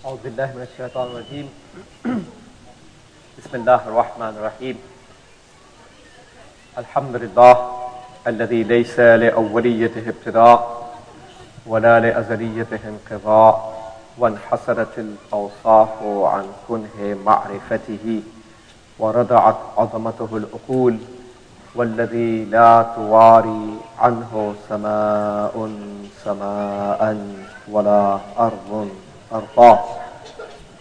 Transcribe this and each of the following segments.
أعوذ بالله من الشيطان الرجيم بسم الله الرحمن الرحيم الحمد لله الذي ليس لأوليته ابتداء ولا لأزليته انقضاء وانحسرت الأوصاف عن كنه معرفته وردعت عظمته العقول والذي لا تواري عنه سماء سماء ولا أرض أرضا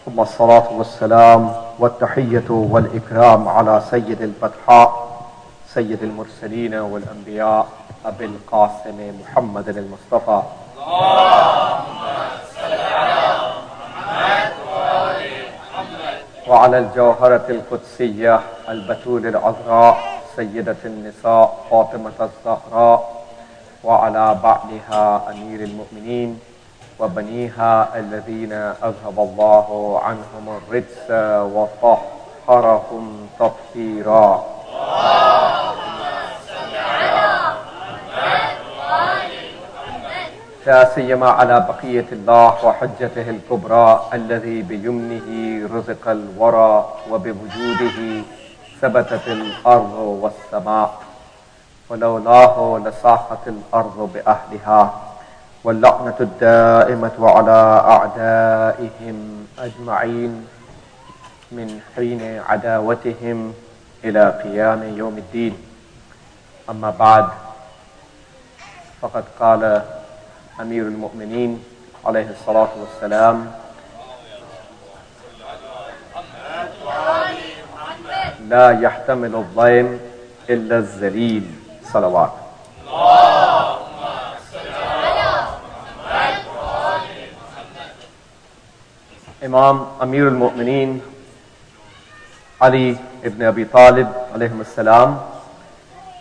ثم الصلاة والسلام والتحية والإكرام على سيد البطحاء سيد المرسلين والأنبياء أبي القاسم محمد المصطفى اللهم صل على محمد وآل محمد وعلى الجوهرة القدسية البتول العذراء سيدة النساء فاطمة الزهراء وعلى بعلها أمير المؤمنين وبنيها الذين أذهب الله عنهم الرجس وطهرهم تطهيرا لا سيما على بقية الله وحجته الكبرى الذي بيمنه رزق الورى وبوجوده ثبتت الأرض والسماء ولولاه لصاحت الأرض بأهلها واللعنة الدائمة على أعدائهم أجمعين من حين عداوتهم إلى قيام يوم الدين. أما بعد، فقد قال أمير المؤمنين عليه الصلاة والسلام: لا يحتمل الظلم إلا الذليل. صلوات. Imam Amir al-Mu'mineen Ali ibn Abi Talib alayhi salam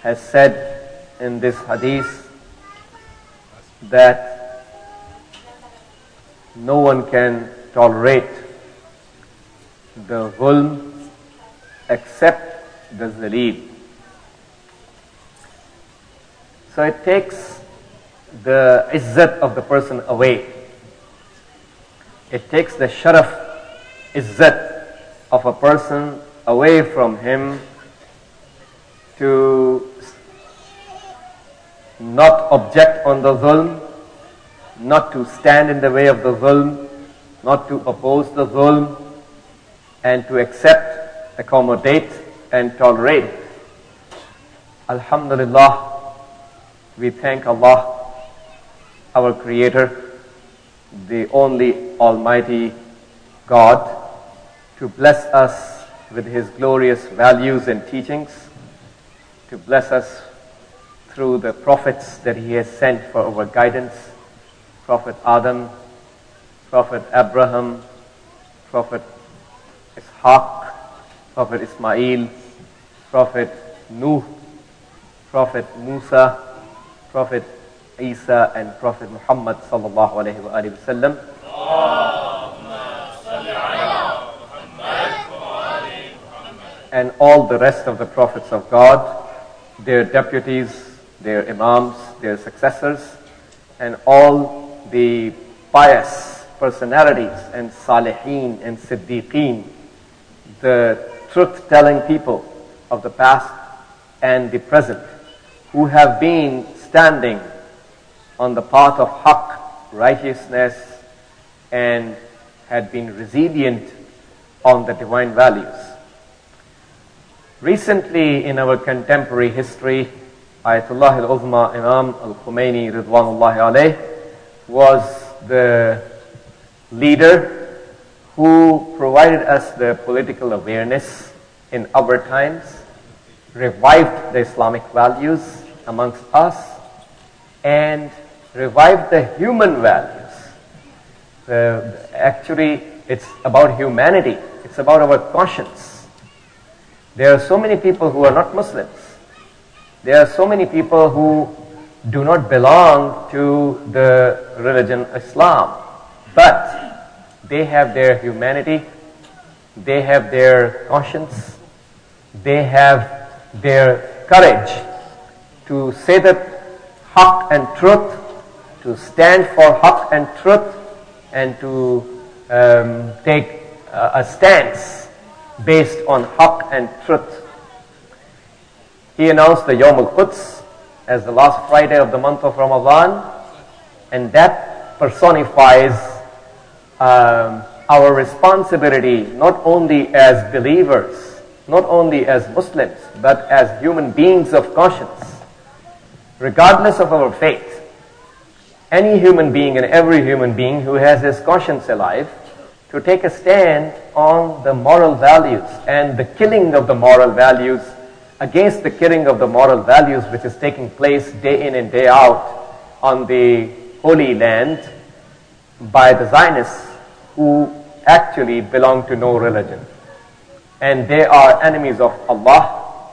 has said in this hadith that no one can tolerate the zulm except the zaleel. So it takes the izzat of the person away. It takes the sharaf, izzat of a person away from him to not object on the zulm, not to stand in the way of the zulm, not to oppose the zulm, and to accept, accommodate, and tolerate. Alhamdulillah, we thank Allah, our Creator, the only Almighty God, to bless us with His glorious values and teachings, to bless us through the prophets that He has sent for our guidance: Prophet Adam, Prophet Abraham, Prophet Ishaq, Prophet Ismail, Prophet Nuh, Prophet Musa, Prophet Isa, and Prophet Muhammad sallallahu alayhi wa alihi wa sallam. And all the rest of the prophets of God, their deputies, their imams, their successors, and all the pious personalities and salihin and siddiqeen, the truth-telling people of the past and the present, who have been standing on the path of haqq, righteousness, and had been resilient on the divine values. Recently in our contemporary history, Ayatollah al-Uzma Imam al-Khomeini Ridwanullahi alayh was the leader who provided us the political awareness in our times, revived the Islamic values amongst us, and revived the human values. Actually, it's about humanity. It's about our conscience. There are so many people who are not Muslims. There are so many people who do not belong to the religion Islam, but they have their humanity, they have their conscience, they have their courage to say that haqq and truth, to stand for haqq and truth, and to take a stance based on haqq and truth. He announced the Yom-ul-Quds as the last Friday of the month of Ramadan, and that personifies our responsibility not only as believers, not only as Muslims, but as human beings of conscience, regardless of our faith. Any human being and every human being who has his conscience alive, to take a stand on the moral values and the killing of the moral values against the killing of the moral values which is taking place day in and day out on the Holy Land by the Zionists, who actually belong to no religion. And they are enemies of Allah.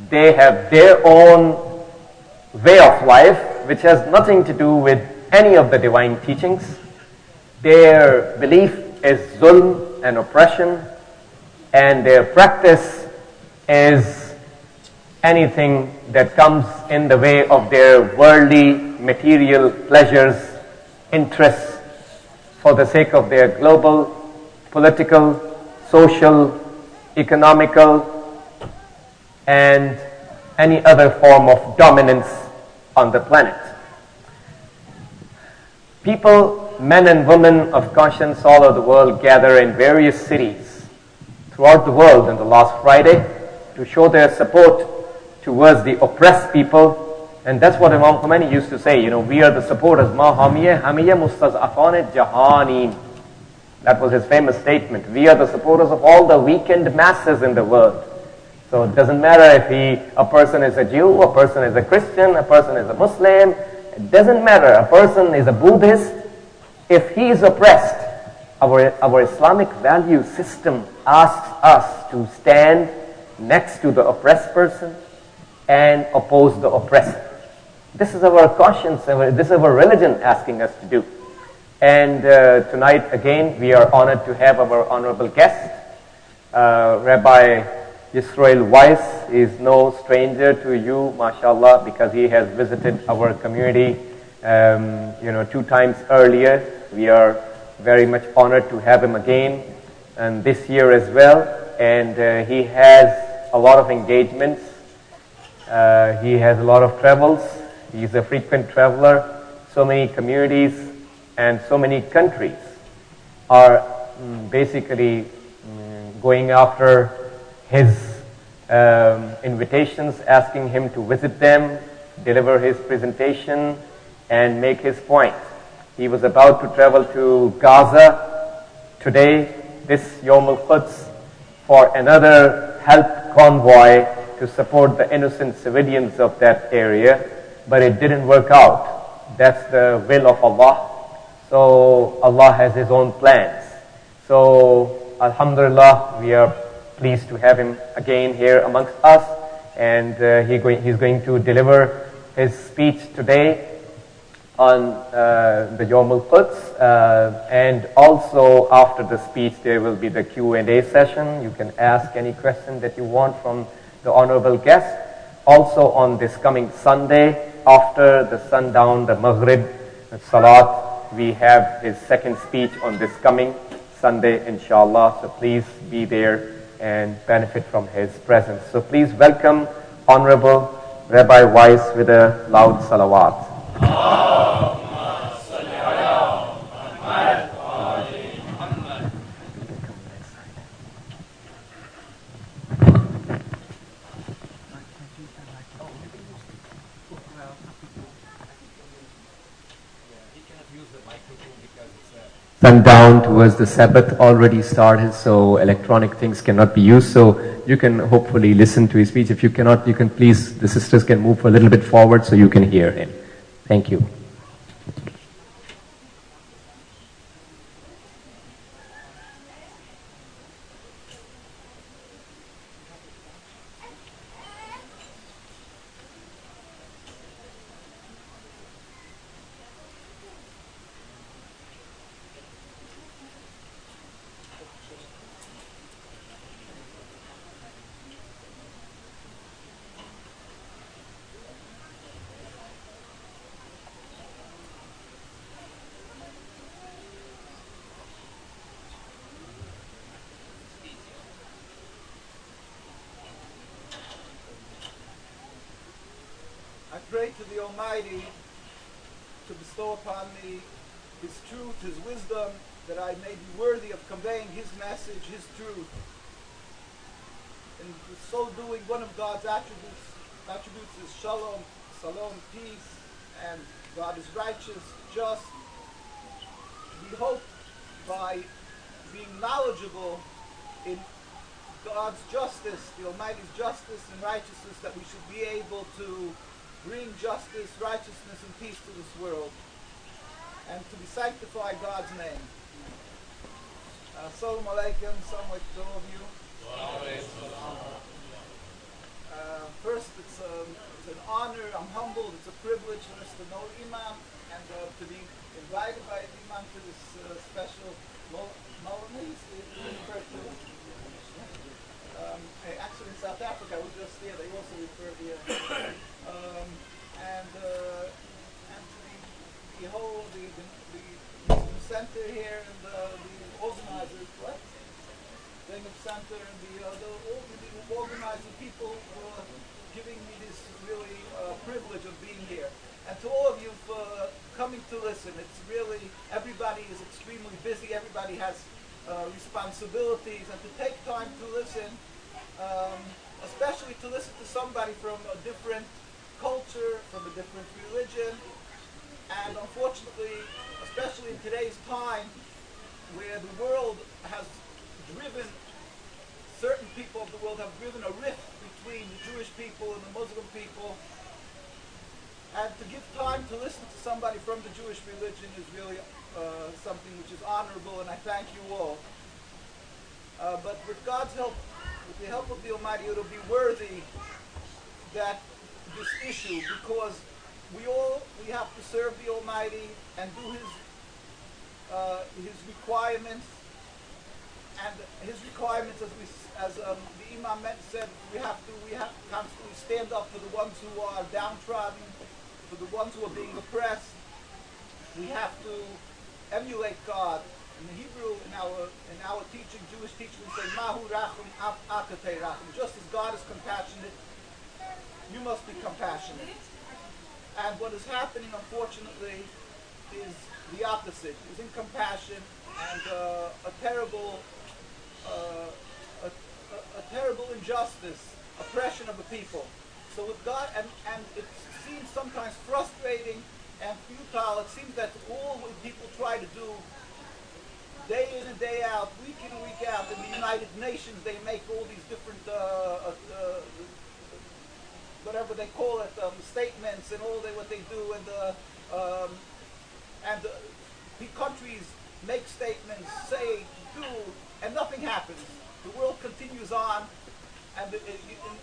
They have their own way of life which has nothing to do with any of the divine teachings. Their belief is zulm and oppression, and their practice is anything that comes in the way of their worldly material pleasures, interests, for the sake of their global, political, social, economical, and any other form of dominance on the planet. People, men and women of conscience all over the world, gather in various cities throughout the world on the last Friday to show their support towards the oppressed people. And that's what Imam Khomeini used to say, we are the supporters. Ma hamiye mustaz'afan jahanin. That was his famous statement. We are the supporters of all the weakened masses in the world. So it doesn't matter if a person is a Jew, a person is a Christian, a person is a Muslim. It doesn't matter. A person is a Buddhist. If he is oppressed, our Islamic value system asks us to stand next to the oppressed person and oppose the oppressor. This is our conscience, this is our religion asking us to do. And tonight again we are honored to have our honorable guest, Rabbi Weiss. Is no stranger to you, mashallah, because he has visited our community 2 times earlier. We are very much honored to have him again, and this year as well. And he has a lot of engagements. He has a lot of travels. He's a frequent traveler. So many communities and so many countries are basically going after his invitations, asking him to visit them, deliver his presentation, and make his point. He was about to travel to Gaza today, this Yom-ul-Quds, for another help convoy to support the innocent civilians of that area, but it didn't work out. That's the will of Allah. So Allah has His own plans. So Alhamdulillah, we are pleased to have him again here amongst us, and he's going to deliver his speech today on the Yom-ul-Quds, and also after the speech there will be the Q&A session. You can ask any question that you want from the honorable guest. Also on this coming Sunday, after the sundown, the Maghrib Salat, we have his second speech on this coming Sunday, inshallah. So please be there and benefit from his presence. So please welcome Honorable Rabbi Weiss with a loud salawat. Sundown towards the Sabbath already started, so electronic things cannot be used. So you can hopefully listen to his speech. If you cannot, you can please, the sisters can move a little bit forward so you can hear him. Thank you. pray to the Almighty to bestow upon me His truth, His wisdom, that I may be worthy of conveying His message, His truth. In so doing, one of God's attributes is shalom, peace, and God is righteous, just. We hope by being knowledgeable in God's justice, the Almighty's justice and righteousness, that we should be able to bring justice, righteousness, and peace to this world, and to be sanctified God's name. Assalamu alaikum, assalamu alaikum to all of you. First, it's an honor, I'm humbled, it's a privilege for us to know Imam, and to be invited by Imam to this special Malamese. Actually, in South Africa, I was just there. They also refer here, and to the whole the center here and the organizers, what? Zainab Center and all the organizing people for giving me this really privilege of being here. And to all of you for coming to listen. It's really, everybody is extremely busy. Everybody has responsibilities, and to take time to listen, especially to listen to somebody from a different culture, from a different religion, and unfortunately, especially in today's time, where the world has driven, certain people of the world have driven a rift between the Jewish people and the Muslim people, and to give time to listen to somebody from the Jewish religion is really something which is honorable, and I thank you all. But with God's help, with the help of the Almighty, it'll be worthy that this issue, because we have to serve the Almighty and do His requirements, and His requirements, as the Imam said, we have to constantly stand up for the ones who are downtrodden, for the ones who are being oppressed. We have to emulate God. In the Hebrew, in our teaching, Jewish teaching, we say, Mahu rachum akatei rachum. Just as God is compassionate, you must be compassionate. And what is happening, unfortunately, is the opposite. Is incompassion and a terrible injustice, oppression of the people. So with God, and it seems sometimes frustrating and futile. It seems that all what people try to do, day in and day out, week in and week out, in the United Nations, they make all these different, whatever they call it, statements and all what they do, and the countries make statements, say, do, and nothing happens. The world continues on, and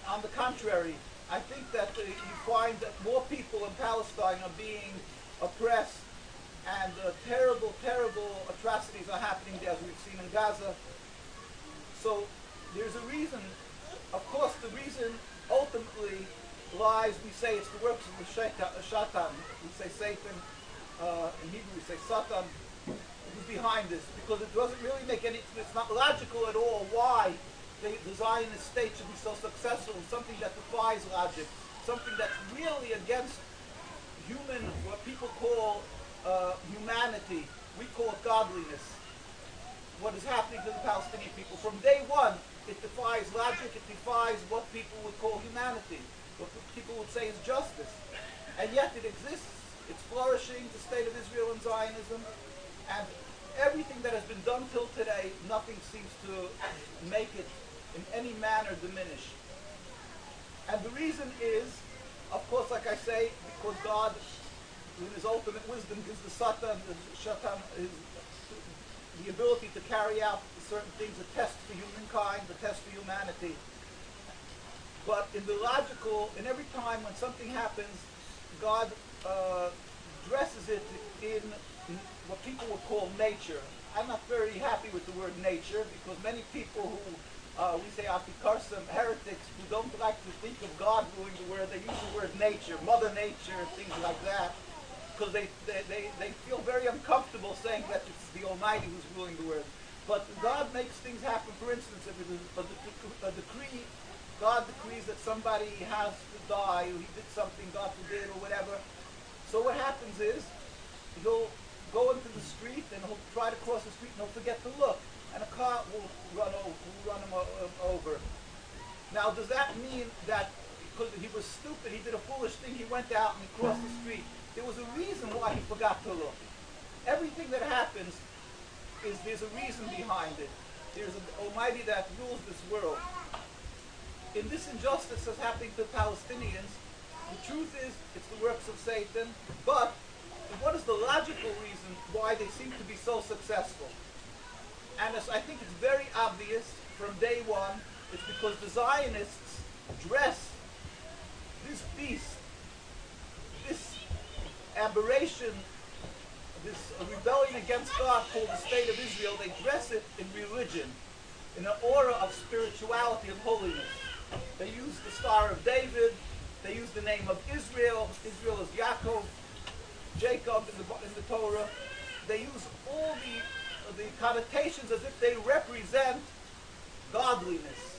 on the contrary, I think that you find that more people in Palestine are being oppressed, and terrible, terrible atrocities are happening there, as we've seen in Gaza. So there's a reason. Of course, the reason ultimately lies, we say it's the works of the Shaitan. We say Satan. In Hebrew we say Satan. Who's behind this? Because it doesn't really make any, it's not logical at all why the Zionist state should be so successful in something that defies logic, something that's really against human, what people call humanity. We call it godliness. What is happening to the Palestinian people from day one, it defies logic, it defies what people would call humanity, what people would say is justice. And yet it exists, it's flourishing, the state of Israel and Zionism, and everything that has been done till today, nothing seems to make it in any manner diminish. And the reason is, of course, like I say, because God, in His ultimate wisdom, gives the Satan, the ability to carry out certain things, a test for humankind, a test for humanity. But in the logical, in every time when something happens, God dresses it in what people would call nature. I'm not very happy with the word nature, because many people who we say afikarsim, heretics, who don't like to think of God ruling the world, they use the word nature, Mother Nature, things like that, because they feel very uncomfortable saying that it's the Almighty who's ruling the world. But God makes things happen. For instance, if it is a decree, God decrees that somebody has to die, or he did something, God forbid, or whatever. So what happens is, he'll go into the street, and he'll try to cross the street, and he'll forget to look, and a car will run him over. Now, does that mean that because he was stupid, he did a foolish thing, he went out and he crossed the street? There was a reason why he forgot to look. Everything that happens, there's a reason behind it. There's an Almighty that rules this world. In this injustice that's happening to Palestinians, the truth is, it's the works of Satan, but what is the logical reason why they seem to be so successful? And I think it's very obvious from day one, it's because the Zionists dress this beast, this aberration, this rebellion against God called the State of Israel, they dress it in religion, in an aura of spirituality and holiness. They use the Star of David, they use the name of Israel. Israel is Yaakov, Jacob in the Torah. They use all the connotations as if they represent godliness.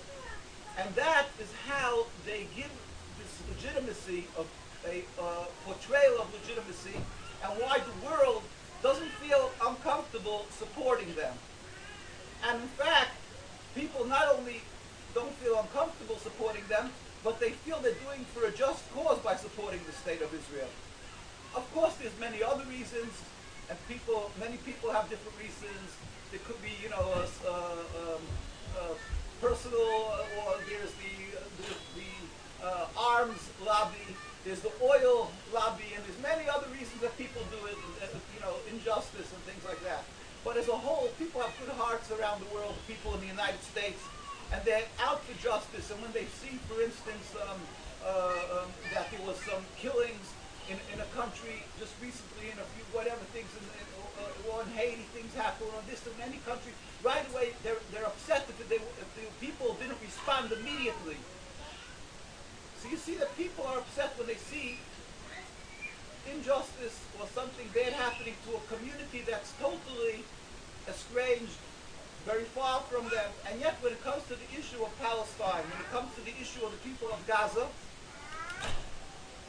And that is how they give this legitimacy of a portrayal of legitimacy, and why the world doesn't feel uncomfortable supporting them. And in fact, people not only don't feel uncomfortable supporting them, but they feel they're doing for a just cause by supporting the State of Israel. Of course, there's many other reasons, and many people have different reasons. There could be, personal, or there's the arms lobby, there's the oil lobby, and there's many other reasons that people do it, injustice and things like that. But as a whole, people have good hearts around the world, people in the United States, and they're out for justice. And when they see, for instance, that there was some killings in a country just recently, in a few whatever things, or in Haiti, things happen, or this in any country, right away they're upset if the people didn't respond immediately. So you see that people are upset when they see injustice or something bad happening to a community that's totally estranged, very far from them. And yet when it comes to the issue of Palestine, when it comes to the issue of the people of Gaza,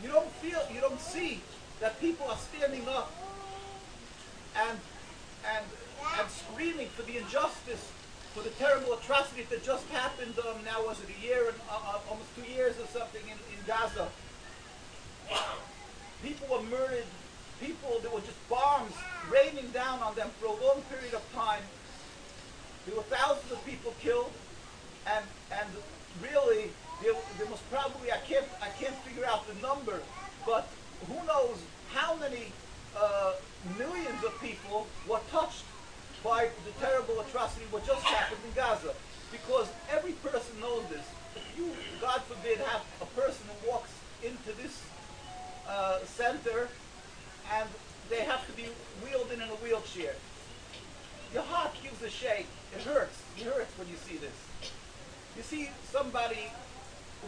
you don't see that people are standing up and screaming for the injustice, for the terrible atrocity that just happened, now was it a year and almost 2 years or something in Gaza. People were murdered, there were just bombs raining down on them for a long period of time. There were thousands of people killed, and really, there was probably, I can't figure out the number, but who knows how many millions of people were touched by the terrible atrocity what just happened in Gaza. Because every person knows this. If you, God forbid, have a person who walks into this center and they have to be wheeled in a wheelchair, your heart gives a shake. It hurts. It hurts when you see this. You see somebody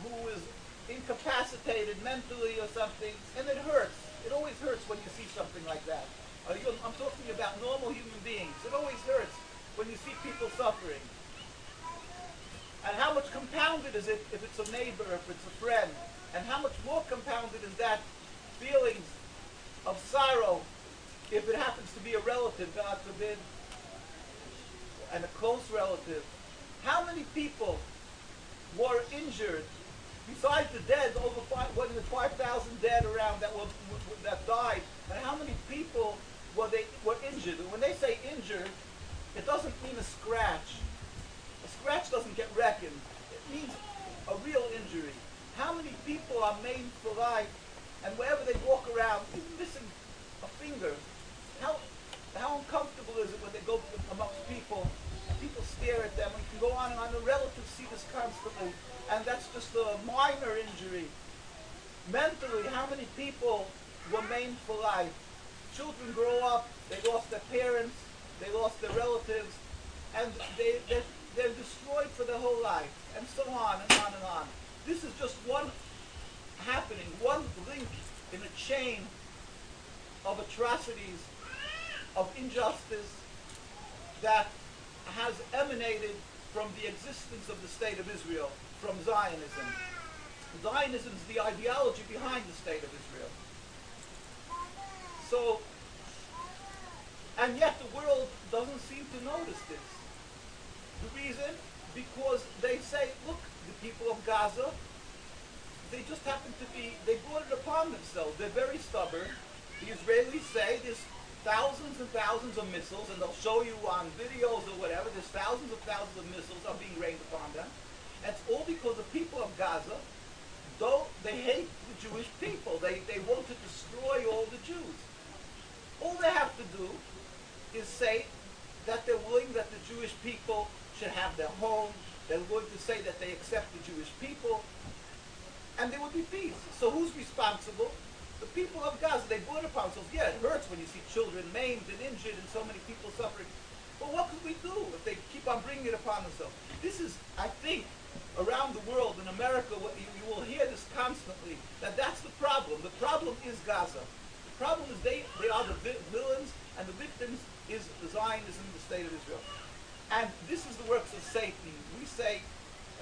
who is incapacitated mentally or something, and it hurts. It always hurts when you see something like that. I'm talking about normal human beings. It always hurts when you see people suffering. And how much compounded is it if it's a neighbor, if it's a friend? And how much more compounded is that feelings of sorrow if it happens to be a relative, God forbid, and a close relative? How many people were injured, besides the dead, over 5,000 dead around that died, and how many people were injured? And when they say injured, it doesn't mean a scratch. A scratch doesn't get reckoned. It means a real injury. How many people are maimed for life, and wherever they walk around, even missing a finger? How uncomfortable is it when they go amongst people? People stare at them, and you can go on and on. The relatives see this constantly, and that's just a minor injury. Mentally, how many people were maimed for life? Children grow up, they lost their parents, they lost their relatives, and they're destroyed for their whole life, and so on and on and on. This is just one happening, one link in a chain of atrocities, of injustice that has emanated from the existence of the state of Israel, from Zionism. Zionism is the ideology behind the state of Israel. So, and yet the world doesn't seem to notice this. The reason? Because they say, look, the people of Gaza, they just happen to be, they brought it upon themselves. They're very stubborn. The Israelis say there's thousands and thousands of missiles, and they'll show you on videos or whatever, there's thousands of missiles are being rained upon them. And it's all because the people of Gaza, though they hate the Jewish people, they want to destroy all the Jews. All they have to do is say that they're willing that the Jewish people should have their home, they're willing to say that they accept the Jewish people, and there would be peace. So who's responsible? The people of Gaza. They brought it upon themselves. Yeah, it hurts when you see children maimed and injured and so many people suffering. But what could we do if they keep on bringing it upon themselves? This is, I think, around the world, in America, you will hear this constantly, that's the problem. The problem is Gaza. The problem is they are the villains, and the victims is the Zionism, the state of Israel. And this is the works of Satan. We say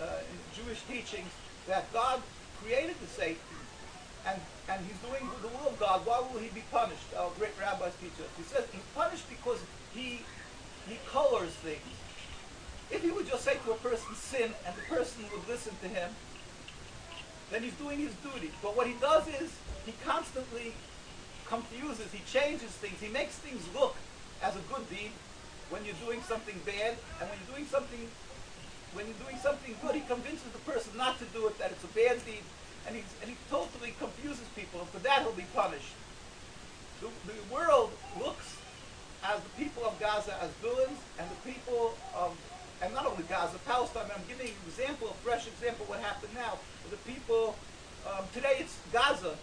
in Jewish teachings that God created the Satan, and he's doing the will of God. Why will he be punished? Our great rabbis teach us. He says he's punished because he colors things. If he would just say to a person, sin, and the person would listen to him, then he's doing his duty. But what he does is he constantly confuses, he changes things, he makes things look as a good deed when you're doing something bad, and when you're doing something good, he convinces the person not to do it, that it's a bad deed, and he totally confuses people, and for that he'll be punished. The world looks at the people of Gaza as villains, and the people of, and not only Gaza, Palestine. I'm giving an example, a fresh example of what happened now. The people, today it's Gaza,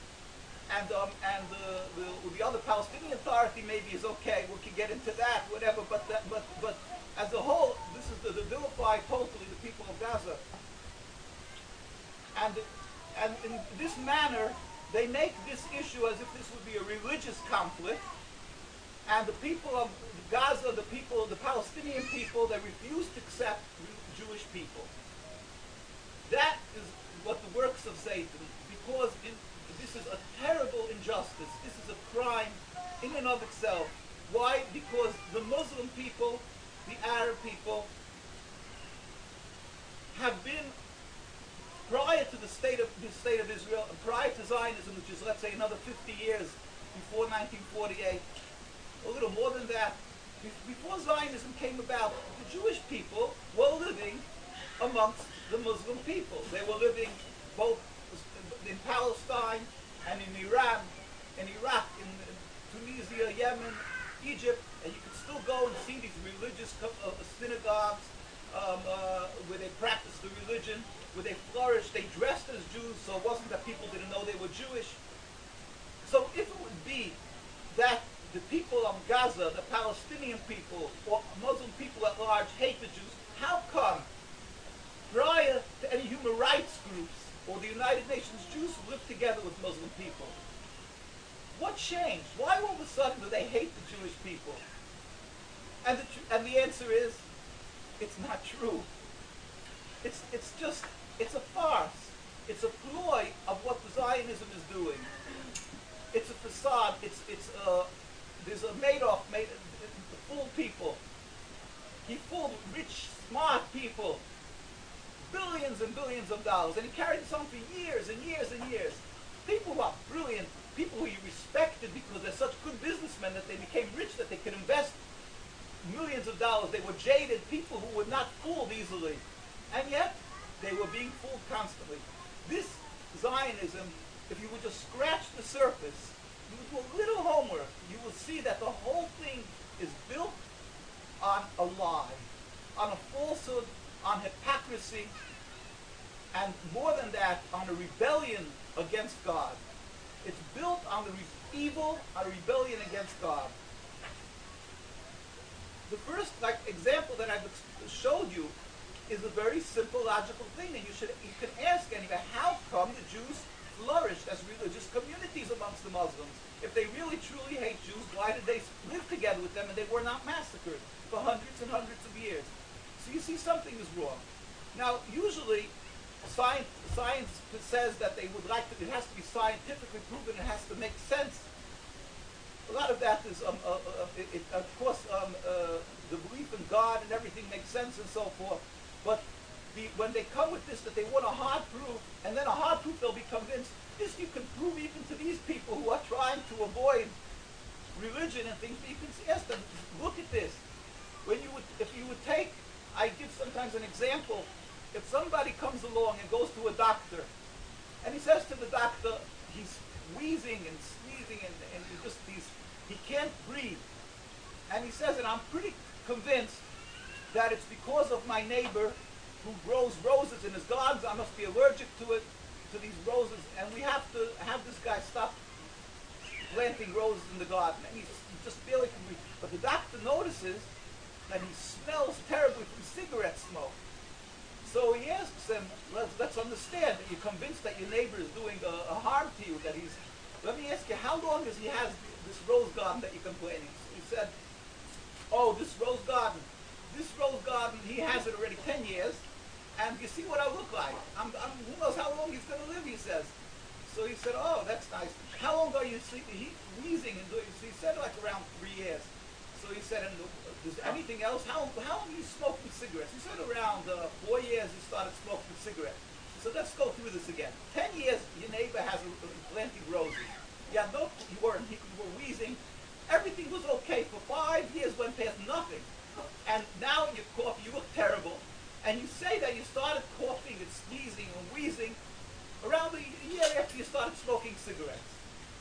and the other Palestinian Authority maybe is okay. We can get into that, whatever. But as a whole, this is the vilify totally the people of Gaza. And in this manner, they make this issue as if this would be a religious conflict. And the people of Gaza, the Palestinian people, they refuse to accept Jewish people. That is what the works of Satan, because this is a terrible injustice. This is a crime in and of itself. Why? Because the Muslim people, the Arab people, have been, prior to the state of Israel, and prior to Zionism, which is, let's say, another 50 years before 1948, a little more than that, before Zionism came about, the Jewish people were living amongst the Muslim people. They were living both in Palestine and in Iran, in Iraq, in Tunisia, Yemen, Egypt, and you could still go and see these religious synagogues where they practiced the religion, where they flourished. They dressed as Jews, so it wasn't that people didn't know they were Jewish. So if it would be that the people of Gaza, the Palestinian people, or Muslim people at large hate the Jews, how come prior to any human rights groups or the United Nations, Jews lived together with Muslim people? What changed? Why all of a sudden do they hate the Jewish people? And the answer is, it's not true. It's a farce. It's a ploy of what the Zionism is doing. It's a facade. There's a Madoff to fool people. He fooled rich, smart people, billions and billions of dollars, and he carried this on for years and years and years. People who are brilliant, people who you respected because they're such good businessmen that they became rich, that they could invest millions of dollars. They were jaded people who were not fooled easily, and yet they were being fooled constantly. This Zionism, if you would just scratch the surface, you would do a little homework, you will see that the whole thing is built on a lie, on a falsehood, on hypocrisy, and more than that, on a rebellion against God. It's built on the evil, on a rebellion against God. The first example that I've showed you is a very simple, logical thing, and you can ask anybody, how come the Jews flourished as religious communities amongst the Muslims? If they really truly hate Jews, why did they live together with them and they were not massacred for hundreds and hundreds of years? you see something is wrong. Now, usually, science says that they would like to, it has to be scientifically proven, it has to make sense. A lot of that is, of course, the belief in God and everything makes sense and so forth. But when they come with this, that they want a hard proof, and then a hard proof, they'll be convinced. This you can prove even to these people who are trying to avoid religion and things. But you can ask them, look at this. If you would take, I give sometimes an example. If somebody comes along and goes to a doctor, and he says to the doctor, he's wheezing and sneezing and he can't breathe. And he says, and I'm pretty convinced that it's because of my neighbor who grows roses in his gardens. I must be allergic to these roses, and we have to have this guy stop planting roses in the garden. And he just barely can breathe. But the doctor notices that he smells terribly from cigarette smoke. So he asks him, let's understand that you're convinced that your neighbor is doing a harm to you, that he's, let me ask you, how long does he have this rose garden that you're complaining? So he said, oh, this rose garden, he has it already 10 years, and you see what I look like. Who knows how long he's going to live, he says. So he said, oh, that's nice. How long are you wheezing and doing? So he said like around 3 years. So he said, and is there anything else? How long are you smoking cigarettes? He said around 4 years he started smoking cigarettes. So let's go through this again. 10 years, your neighbor has planting roses. Yeah, no, you were wheezing. Everything was okay. For 5 years went past nothing. And now you cough, you look terrible. And you say that you started coughing and sneezing and wheezing around a year after you started smoking cigarettes.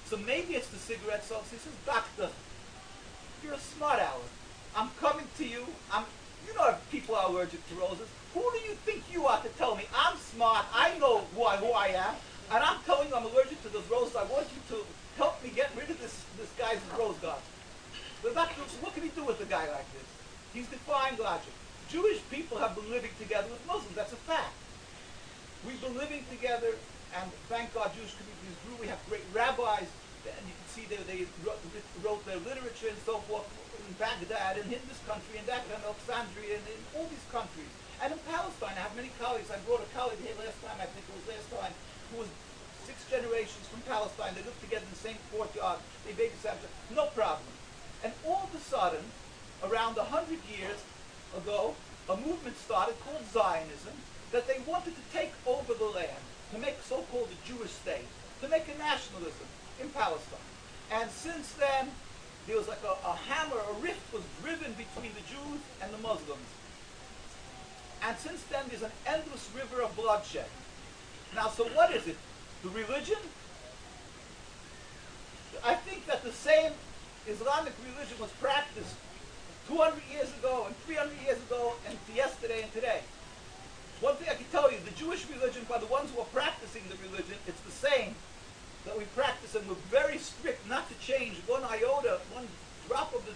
So maybe it's the cigarette smoke. So he says, doctor, you're a smart aleck. I'm coming to you. You know people are allergic to roses. Who do you think you are to tell me? I'm smart. I know who I am. And I'm telling you I'm allergic to those roses. I want you to help me get rid of this guy's rose garden. The doctor, what can he do with a guy like this? He's defying logic. Jewish people have been living together with Muslims. That's a fact. We've been living together, and thank God Jewish communities grew. We have great rabbis, and you can see they wrote their literature and so forth in Baghdad and in this country, in Dhaka and Alexandria, and in all these countries. And in Palestine, I have many colleagues. I brought a colleague here last time, I think it was last time, who was 6 generations from Palestine. They lived together in the same courtyard. They babysat, no problem. And all of a sudden, around 100 years ago, a movement started called Zionism, that they wanted to take over the land, to make so-called a Jewish state, to make a nationalism in Palestine. And since then, there was like a hammer, a rift was driven between the Jews and the Muslims. And since then, there's an endless river of bloodshed. Now, so what is it? The religion? I think that the same Islamic religion was practiced 200 years ago and 300 years ago and yesterday and today. One thing I can tell you, the Jewish religion, by the ones who are practicing the religion, it's the same that we practice, and we're very strict not to change one iota, one drop of the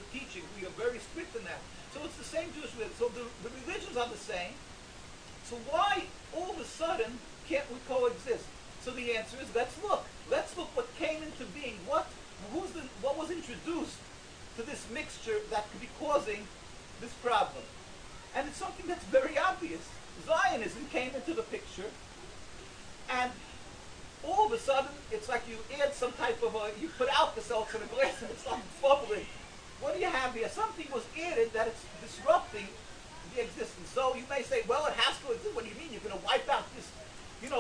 teaching. We are very strict in that. So it's the same Jewish religion. So the religions are the same. So why all of a sudden can't we coexist? So the answer is, let's look. Let's look what came into being. What was introduced to this mixture that could be causing this problem? And it's something that's very obvious. Zionism came into the picture, and all of a sudden, it's like you add some type of you put Alka-Seltzer in a glass and it starts bubbling. What do you have here? Something was added that it's disrupting the existence. So you may say, well, it has to exist. What do you mean? You're going to wipe out this, the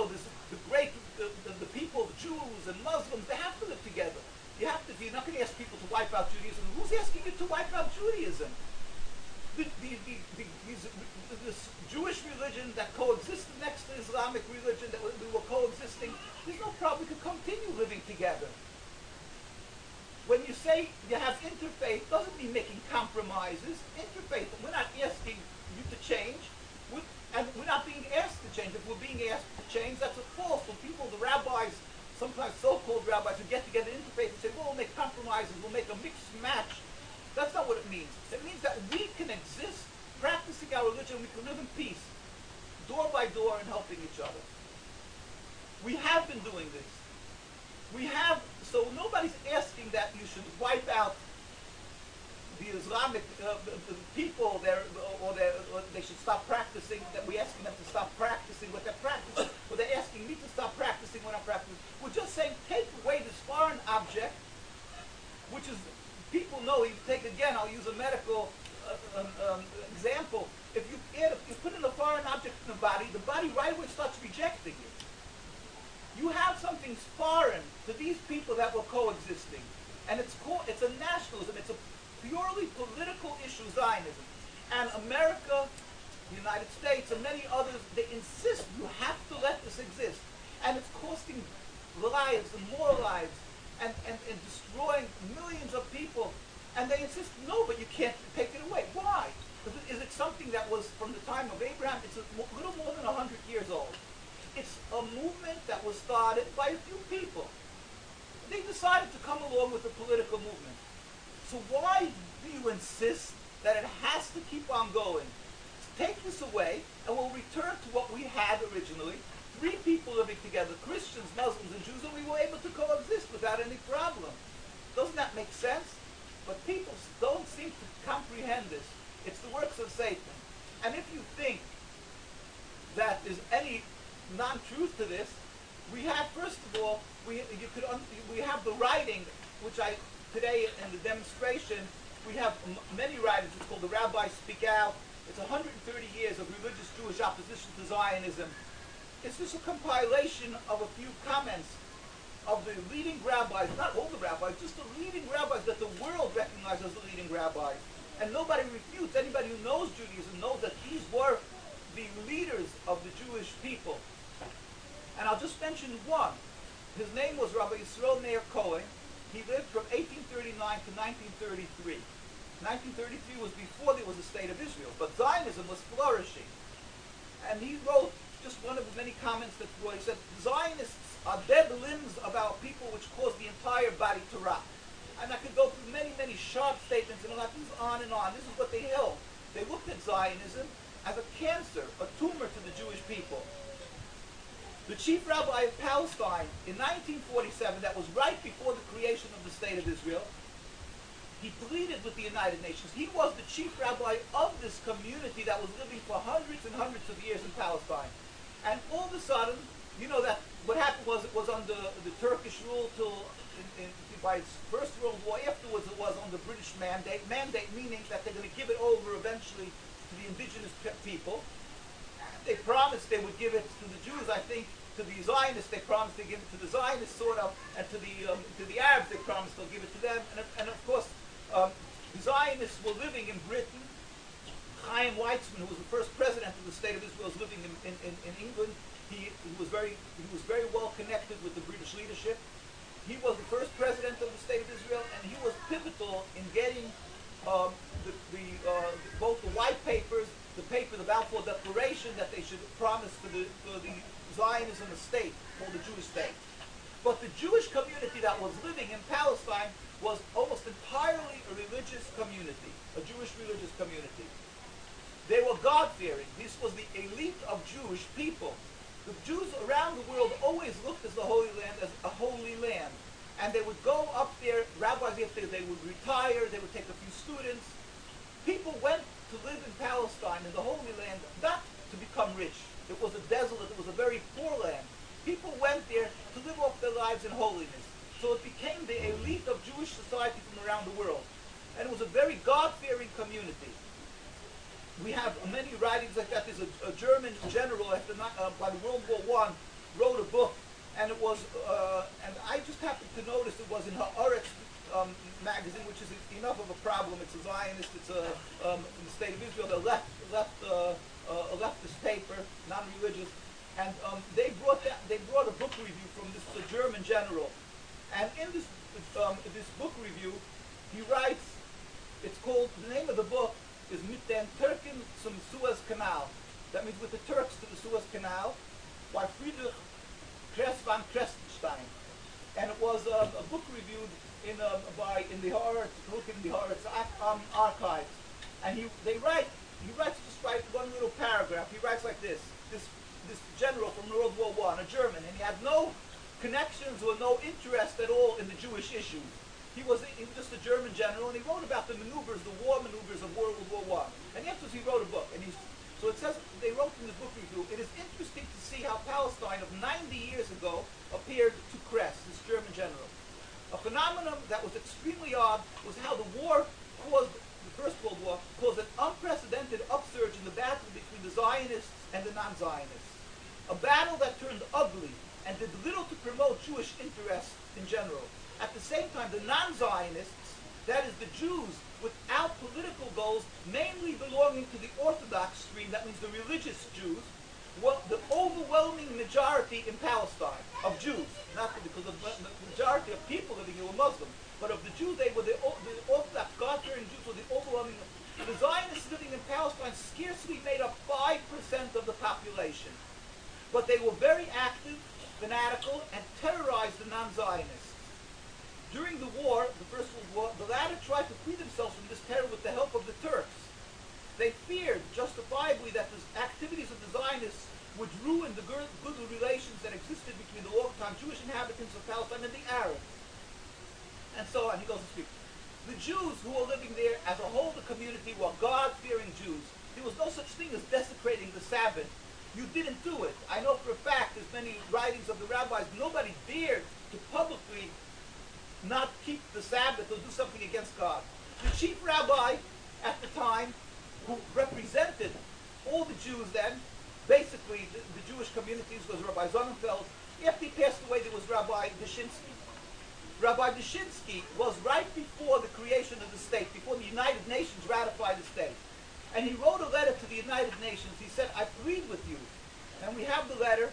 people, the Jews and Muslims, they have to live together. You have to, you're not going to ask people to wipe out Judaism. Who's asking you to wipe out Judaism? This Jewish religion that coexisted next to Islamic religion, that we were coexisting, there's no problem. We could continue living together. When you say you have interfaith, doesn't mean making compromises. Interfaith, we're not asking you to change, and we're not being asked to change. If we're being asked to change, that's a false. When people, the rabbis, sometimes so-called rabbis, who get together in interfaith and say, well, we'll make compromises, we'll make a mixed match. That's not what it means. It means that we can exist, practicing our religion, we can live in peace, door by door, and helping each other. We have been doing this. So nobody's asking that you should wipe out the the Islamic people, or they should stop practicing, that we're asking them to stop practicing what they're practicing, or they're asking me to stop practicing what I'm practicing. We're just saying, take away this foreign object, which is, people know, you take again, I'll use a medical example. If you put in a foreign object in the body right away starts rejecting it. You have something foreign to these people that were coexisting. And it's a nationalism, it's a purely political issue, Zionism. And America, the United States, and many others, they insist you have to let this exist. And it's costing lives and more lives and destroying millions of people. And they insist, no, but you can't take it away. Why? Is it something that was from the time of Abraham? It's a little more than 100 years old. It's a movement that was started by a few people. They decided to come along with the political movement. So why do you insist that it has to keep on going? Take this away, and we'll return to what we had originally. 3 people living together, Christians, Muslims, and Jews, and we were able to coexist without any problem. Doesn't that make sense? But people don't seem to comprehend this. It's the works of Satan. And if you think that there's any non-truth to this, we have, first of all, we have the writing, which today in the demonstration, we have many writings. It's called The Rabbis Speak Out. It's 130 years of religious Jewish opposition to Zionism. It's just a compilation of a few comments of the leading rabbis, not all the rabbis, just the leading rabbis that the world recognizes as the leading rabbis. And nobody refutes. Anybody who knows Judaism knows that these were the leaders of the Jewish people. And I'll just mention one. His name was Rabbi Yisrael Meir Cohen. He lived from 1839 to 1933. 1933 was before there was a state of Israel, but Zionism was flourishing. And he wrote just one of the many comments that he said, Zionists are dead limbs of our people which cause the entire body to rot. And I could go through many, many sharp statements and this is on and on. This is what they held. They looked at Zionism as a cancer, a tumor to the Jewish people. The chief rabbi of Palestine in 1947, that was right before the creation of the State of Israel, he pleaded with the United Nations. He was the chief rabbi of this community that was living for hundreds and hundreds of years in Palestine. And all of a sudden, you know that what happened was it was under the Turkish rule till by its First World War. Afterwards, it was under British mandate. Mandate meaning that they're going to give it over eventually to the indigenous people. They promised they would give it to the Jews. I think to the Zionists they promised they give it to the Zionists, sort of, and to the Arabs they promised they'll give it to them. And of course, the Zionists were living in Britain. Chaim Weizmann, who was the first president of the State of Israel, was living in England. He was very well connected with the British leadership. He was the first president of the State of Israel, and he was pivotal in getting both the white papers, the Balfour Declaration, that they should promise for the Zionism state, called the Jewish state. But the Jewish community that was living in Palestine was almost entirely a religious community, a Jewish religious community. They were God-fearing. This was the elite of Jewish people. The Jews around the world always looked at the Holy Land as a holy land. And they would go up there, rabbis, if they would retire, they would take a few students. People went to live in Palestine, in the Holy Land, not to become rich. It was a desolate, it was a very poor land. People went there to live off their lives in holiness. So it became the elite of Jewish society from around the world. And it was a very God-fearing community. We have many writings like that. There's a German general by the World War I wrote a book, and it was, and I just happened to notice it was in Haaretz magazine, which is enough of a problem. It's a Zionist. It's in the State of Israel, a leftist paper, non-religious, and they brought a book review from this German general, and in this book review, he writes. It's called, the name of the book is Mit den Türken zum Suez Canal. That means with the Turks to the Suez Canal, by Friedrich Kress von Krestenstein. And it was a book reviewed in the Haaretz archives. And he writes just one little paragraph. He writes like this. This general from World War I, a German, and he had no connections or no interest at all in the Jewish issue. he was just a German general, and he wrote about the maneuvers, the war maneuvers of World War I. And afterwards he wrote a book. So it says, they wrote in the book review, it is interesting to see how Palestine of 90 years ago appeared to Kress, this German general. A phenomenon that was extremely odd was how the war caused, the First World War, caused an unprecedented upsurge in the battle between the Zionists and the non-Zionists. A battle that turned ugly and did little to promote Jewish interests in general. At the same time, the non-Zionists, that is the Jews without political goals, mainly belonging to the Orthodox stream, that means the religious Jews, were the overwhelming majority in Palestine of Jews, not because of the majority of people living here were Muslim, but of the Jews, they were the Orthodox God-fearing Jews were the overwhelming. The Zionists living in Palestine scarcely made up 5% of the population, but they were very active, fanatical, and terrorized the non-Zionists. During the war, the First World War, the latter tried to free themselves from this terror with the help of the Turks. They feared, justifiably, that the activities of the Zionists would ruin the good relations that existed between the long-time Jewish inhabitants of Palestine and the Arabs. And so on, he goes to speak. The Jews who were living there as a whole, the community, were God-fearing Jews. There was no such thing as desecrating the Sabbath. You didn't do it. I know for a fact, there's many writings of the rabbis, nobody dared to publicly not keep the Sabbath or do something against God. The chief rabbi at the time, who represented all the Jews then, basically the Jewish communities, was Rabbi Sonnenfeld. After he passed away, there was Rabbi Dyshinsky. Rabbi Dyshinsky was right before the creation of the state, before the United Nations ratified the state. And he wrote a letter to the United Nations. He said, I plead with you. And we have the letter.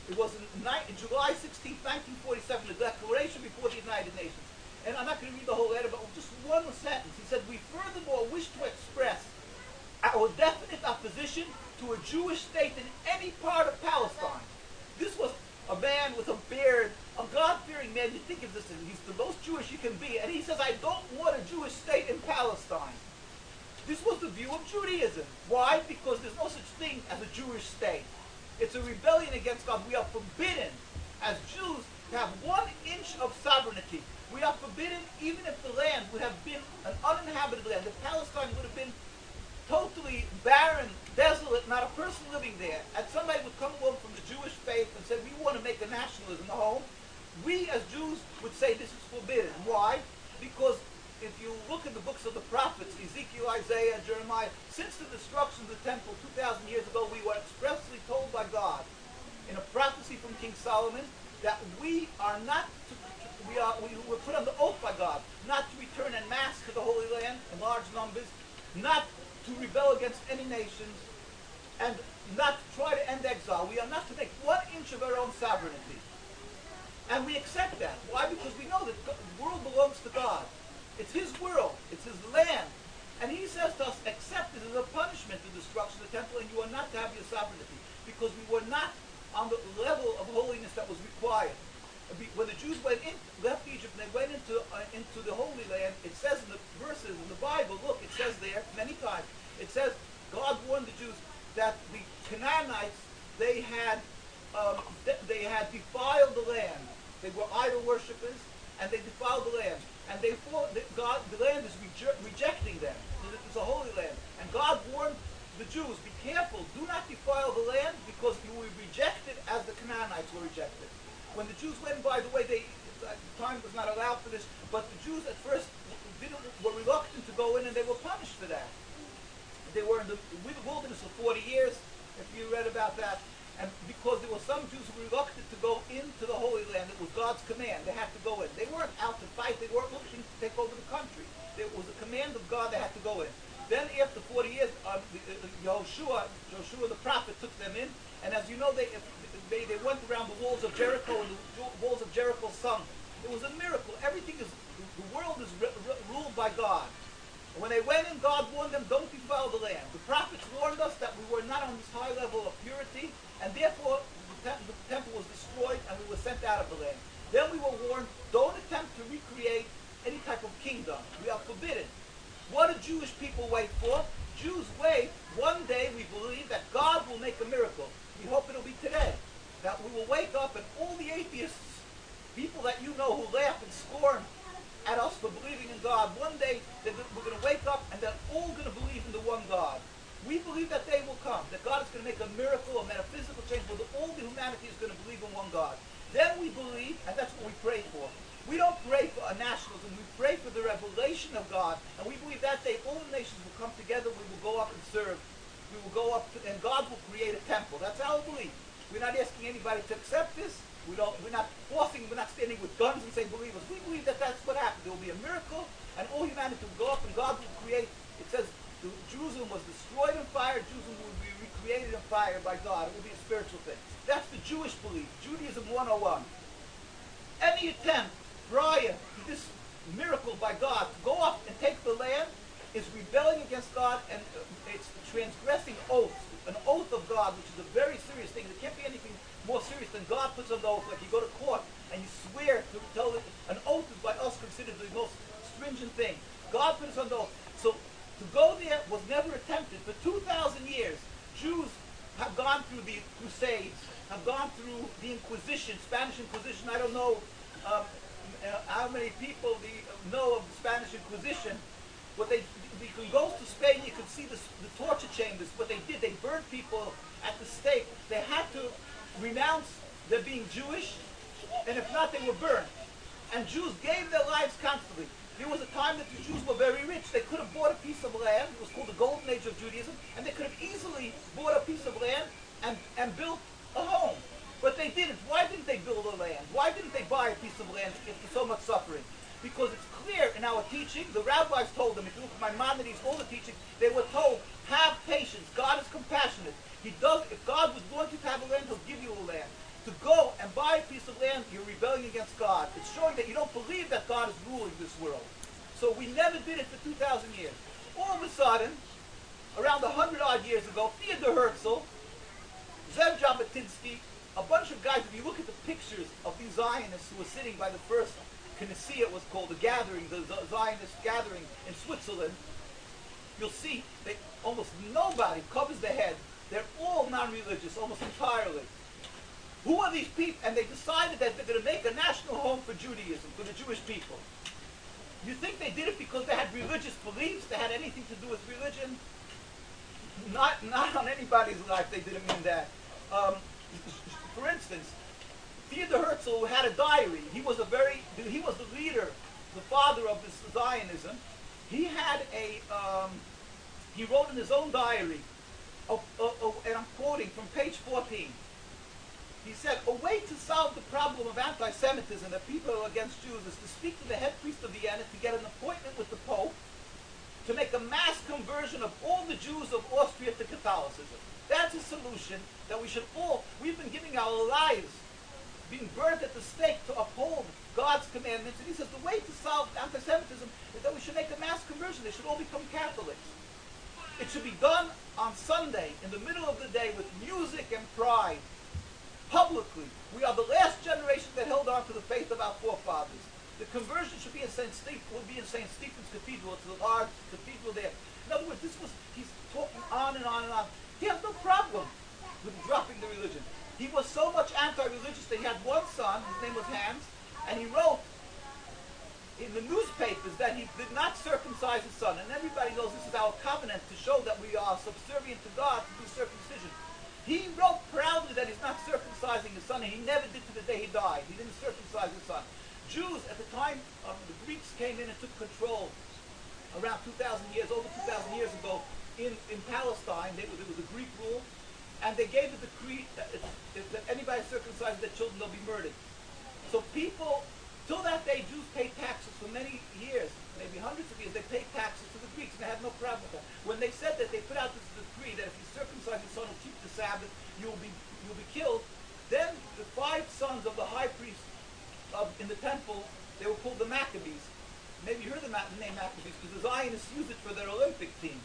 It was in July 16, 1947, the declaration before the United Nations. And I'm not going to read the whole letter, but just one sentence. He said, we furthermore wish to express our definite opposition to a Jewish state in any part of Palestine. This was a man with a beard, a God-fearing man. You think of this, he's the most Jewish you can be. And he says, I don't want a Jewish state in Palestine. This was the view of Judaism. Why? Because there's no such thing as a Jewish state. It's a rebellion against God. We are forbidden, as Jews, to have 1 inch of sovereignty. We are forbidden, even if the land would have been an uninhabited land. If Palestine would have been totally barren, desolate, not a person living there, and somebody would come along from the Jewish faith and say, we want to make a nationalism home, we as Jews would say this is forbidden. Why? Because if you look at the books of the prophets, Ezekiel, Isaiah, Jeremiah, since the destruction of the temple 2,000 years ago, we were expressly told by God in a prophecy from King Solomon that we are not to, we were put on the oath by God not to return en masse to the Holy Land in large numbers, not to rebel against any nations, and not to try to end exile. We are not to make 1 inch of our own sovereignty. And we accept that. Why? Because we know that the world belongs to God. It's His world. It's His land. And He says to us, accept it as a punishment, the destruction of the temple, and you are not to have your sovereignty. Because we were not on the level of holiness that was required. When the Jews left Egypt and they went into the Holy Land, it says in the verses in the Bible, look, it says there many times, it says God warned the Jews that the Canaanites, they had defiled the land. They were idol worshippers, and they defiled the land. And the land is rejecting them. So this is a holy land. And God warned the Jews, be careful, do not defile the land, because you will be rejected as the Canaanites were rejected. When the Jews went, by the way, time was not allowed for this, but the Jews at first were reluctant to go in, and they were punished for that. They were in the wilderness for 40 years, if you read about that, and because there were some Jews who were reluctant to go into the Holy Land. It was God's command. They had to go in. They weren't out to fight. They weren't looking to take over the country. It was a command of God. They had to go in. Then after 40 years, Joshua the prophet took them in, and as you know, they went around the walls of Jericho, and the walls of Jericho sunk. It was a miracle. The world is ruled by God. And when they went in, God warned them, don't defile the land. The prophets warned us that we were not on this high level of purity, and therefore the temple was destroyed, and we were sent out of the land. Then we were warned, don't attempt to recreate any type of kingdom. We are forbidden. What do Jewish people wait for? Jews wait. One day we believe that God will make a miracle. We hope it'll be today. That we will wake up and all the atheists, people that you know who laugh and scorn at us we will go up to, and God will create a temple. That's our belief. We're not asking anybody to accept this. We're not forcing, we're not standing with guns and saying, believe us. We believe that that's what happened. There will be a miracle, and all humanity will go up, and God will create. It says Jerusalem was destroyed in fire. Jerusalem will be recreated in fire by God. It will be a spiritual thing. That's the Jewish belief. Judaism 101. Any attempt prior to this miracle by God to go up and take the land is rebelling against God, and it's transgressing oaths. An oath of God, which is a very serious thing. There can't be anything more serious than God puts on the oath. Like you go to court and you swear to tell it. An oath is by us considered the most stringent thing. God puts on the oath. So to go there was never attempted. For 2,000 years, Jews have gone through the Crusades, have gone through the Inquisition, Spanish Inquisition. I don't know how many people know of the Spanish Inquisition. You can go to Spain, you can see the torture chambers. What they did, they burned people at the stake. They had to renounce their being Jewish, and if not, they were burned. And Jews gave their lives constantly. There was a time that the Jews were very rich. They could have bought a piece of land. It was called the Golden Age of Judaism, and they could have easily bought a piece of land and built a home. But they didn't. Why didn't they build a land? Why didn't they buy a piece of land after so much suffering? Because it's clear in our teaching, the rabbis told them, if you look at Maimonides, all the teaching, they were told, have patience. God is compassionate. If God was going to have a land, he'll give you a land. To go and buy a piece of land, you're rebelling against God. It's showing that you don't believe that God is ruling this world. So we never did it for 2,000 years. All of a sudden, around 100-odd years ago, Theodor Herzl, Zev Jabotinsky, a bunch of guys, if you look at the pictures of these Zionists who were sitting by the first Knesset, it was called, the gathering, the Zionist gathering in Switzerland, you'll see that almost nobody covers their head. They're all non-religious, almost entirely. Who are these people? And they decided that they're going to make a national home for Judaism, for the Jewish people. You think they did it because they had religious beliefs? They had anything to do with religion? Not on anybody's life they didn't mean that. For instance, Theodor Herzl had a diary. He was the leader, the father of this Zionism. He had he wrote in his own diary, and I'm quoting from page 14. He said, a way to solve the problem of anti-Semitism that people are against Jews is to speak to the head priest of Vienna to get an appointment with the Pope to make a mass conversion of all the Jews of Austria to Catholicism. That's a solution that we've been giving our lives, being burnt at the stake to uphold God's commandments. And he says the way to solve anti-Semitism is that we should make a mass conversion. They should all become Catholics. It should be done on Sunday, in the middle of the day, with music and pride. Publicly, we are the last generation that held on to the faith of our forefathers. The conversion should be in St. Stephen's Cathedral. It's a large cathedral there. In other words, he's talking on and on and on. He has no problem with dropping the religion. He was so much anti-religious that he had one son, his name was Hans, and he wrote in the newspapers that he did not circumcise his son. And everybody knows this is our covenant to show that we are subservient to God to do circumcision. He wrote proudly that he's not circumcising his son, and he never did to the day he died. He didn't circumcise his son. Jews, at the time the Greeks came in and took control around 2,000 years, over 2,000 years ago, in Palestine. There was a Greek rule, and they gave a decree that if anybody circumcises their children, they'll be murdered. So people, till that day, Jews paid taxes for many years, maybe hundreds of years. They paid taxes to the Greeks, and they had no problem with that. When they said that, they put out this decree that if you circumcise your son and keep the Sabbath, you'll be killed. Then the 5 sons of the high priest in the temple, they were called the Maccabees. Maybe you heard the name Maccabees because the Zionists used it for their Olympic team.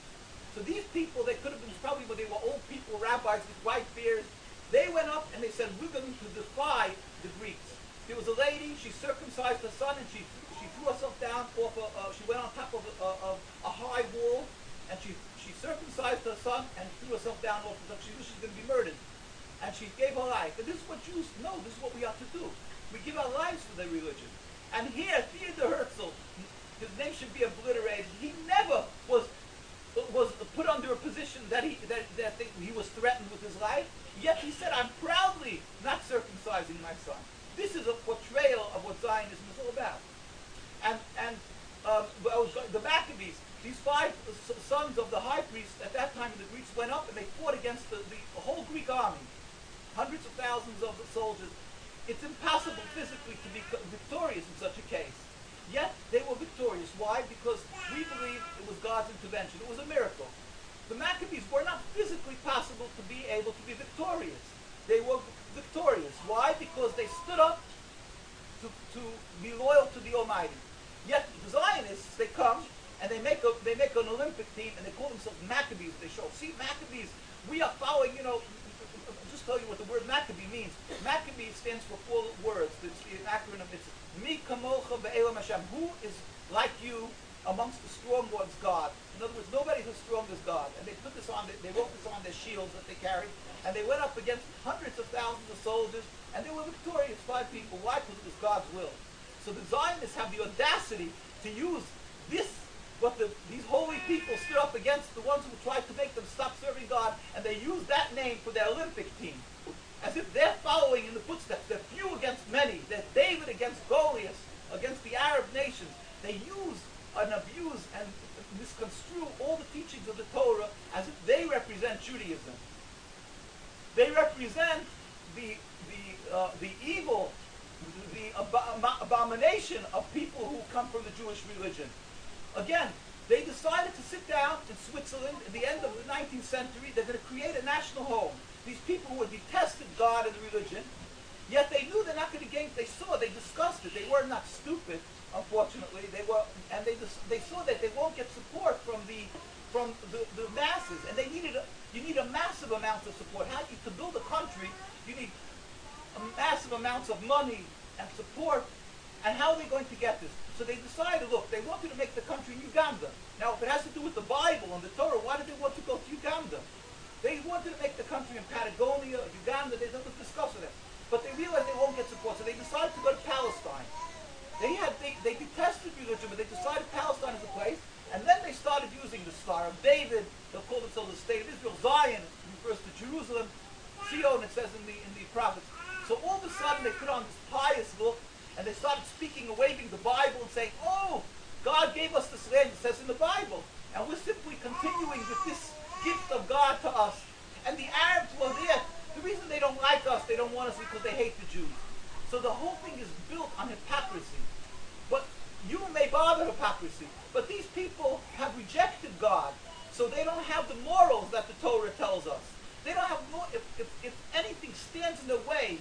So these people, they could have been probably when they were old people, rabbis with white beards. They went up and they said, we're going to defy the Greeks. There was a lady, she circumcised her son, and she threw herself down off she went on top of a high wall, and she circumcised her son and threw herself down off the top. She knew she was going to be murdered. And she gave her life. And this is what Jews know. This is what we have to do. We give our lives for their religion. And here, Theodor Herzl, his name should be obliterated. He never was put under a position that he was threatened with his life. Yet he said, I'm proudly not circumcising my son. This is a portrayal of what Zionism is all about. And the Maccabees, these five sons of the high priest at that time, the Greeks went up and they fought against the whole Greek army, hundreds of thousands of soldiers. It's impossible physically to be victorious in such a case. Yet they were victorious. Why? Because we believe it was God's intervention. It was a miracle. The Maccabees were not physically possible to be able to be victorious. They were victorious. Why? Because they stood up to be loyal to the Almighty. Yet the Zionists, they come and they make an Olympic team and they call themselves Maccabees. They show, see, Maccabees, we are following, I'll just tell you what the word Maccabee means. Maccabee stands for four words. It's the acronym. It's Mi Kamocha Be'elam Hashem. Who is like you amongst the strong ones, God? In other words, nobody's as strong as God. And they put this on. They wrote this on their shields that they carried, and they went up against hundreds of thousands of soldiers, and they were victorious. 5 people. Why? Because it was God's will. So the Zionists have the audacity to use this. These holy people stood up against the ones who tried to make them stop serving God, and they used that name for their Olympic team. As if they're following in the footsteps. They're few against many. They're David against Goliath, against the Arab nations. They use and abuse and misconstrue all the teachings of the Torah as if they represent Judaism. They represent the evil, the abomination of people who come from the Jewish religion. Again, they decided to sit down in Switzerland at the end of the 19th century. They're going to create a national home. These people who had detested God and the religion, yet they knew they're not going to gain. They discussed it. They were not stupid, unfortunately. They saw that they won't get support from the masses, and you need a massive amount of support. To build a country, you need massive amounts of money and support. And how are they going to get this? So they decided, look, they wanted to make the country Uganda. Now, if it has to do with the Bible and the Torah, why did they want to go to Uganda? They wanted to make the country in Patagonia, Uganda. They never discussed it. But they realized they won't get support, so they decided to go to Palestine. They detested religion, but they decided Palestine is a place. And then they started using the Star of David. They'll call themselves the State of Israel. Zion refers to Jerusalem. Zion, it says in the prophets. So all of a sudden, they put on this pious look, and they started speaking and waving the Bible and saying, oh, God gave us this land, it says in the Bible. And we're simply continuing with this gift of God to us. And the Arabs were there. The reason they don't like us, they don't want us, because they hate the Jews. So the whole thing is built on hypocrisy. But you may bother hypocrisy. But these people have rejected God. So they don't have the morals that the Torah tells us. They don't have more, if anything stands in the way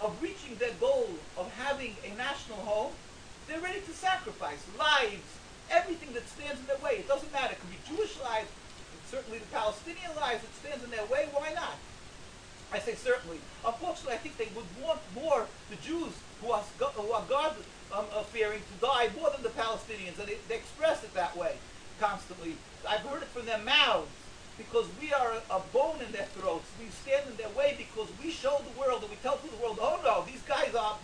of reaching their goal of having a national home, they're ready to sacrifice lives, everything that stands in their way. It doesn't matter. It could be Jewish lives, certainly the Palestinian lives that stands in their way. Why not? I say certainly. Unfortunately, I think they would want more the Jews who are God-fearing to die more than the Palestinians, and they express it that way constantly. I've heard it from their mouths. Because we are a bone in their throats. We stand in their way because we show the world and we tell to the world, oh no, these guys are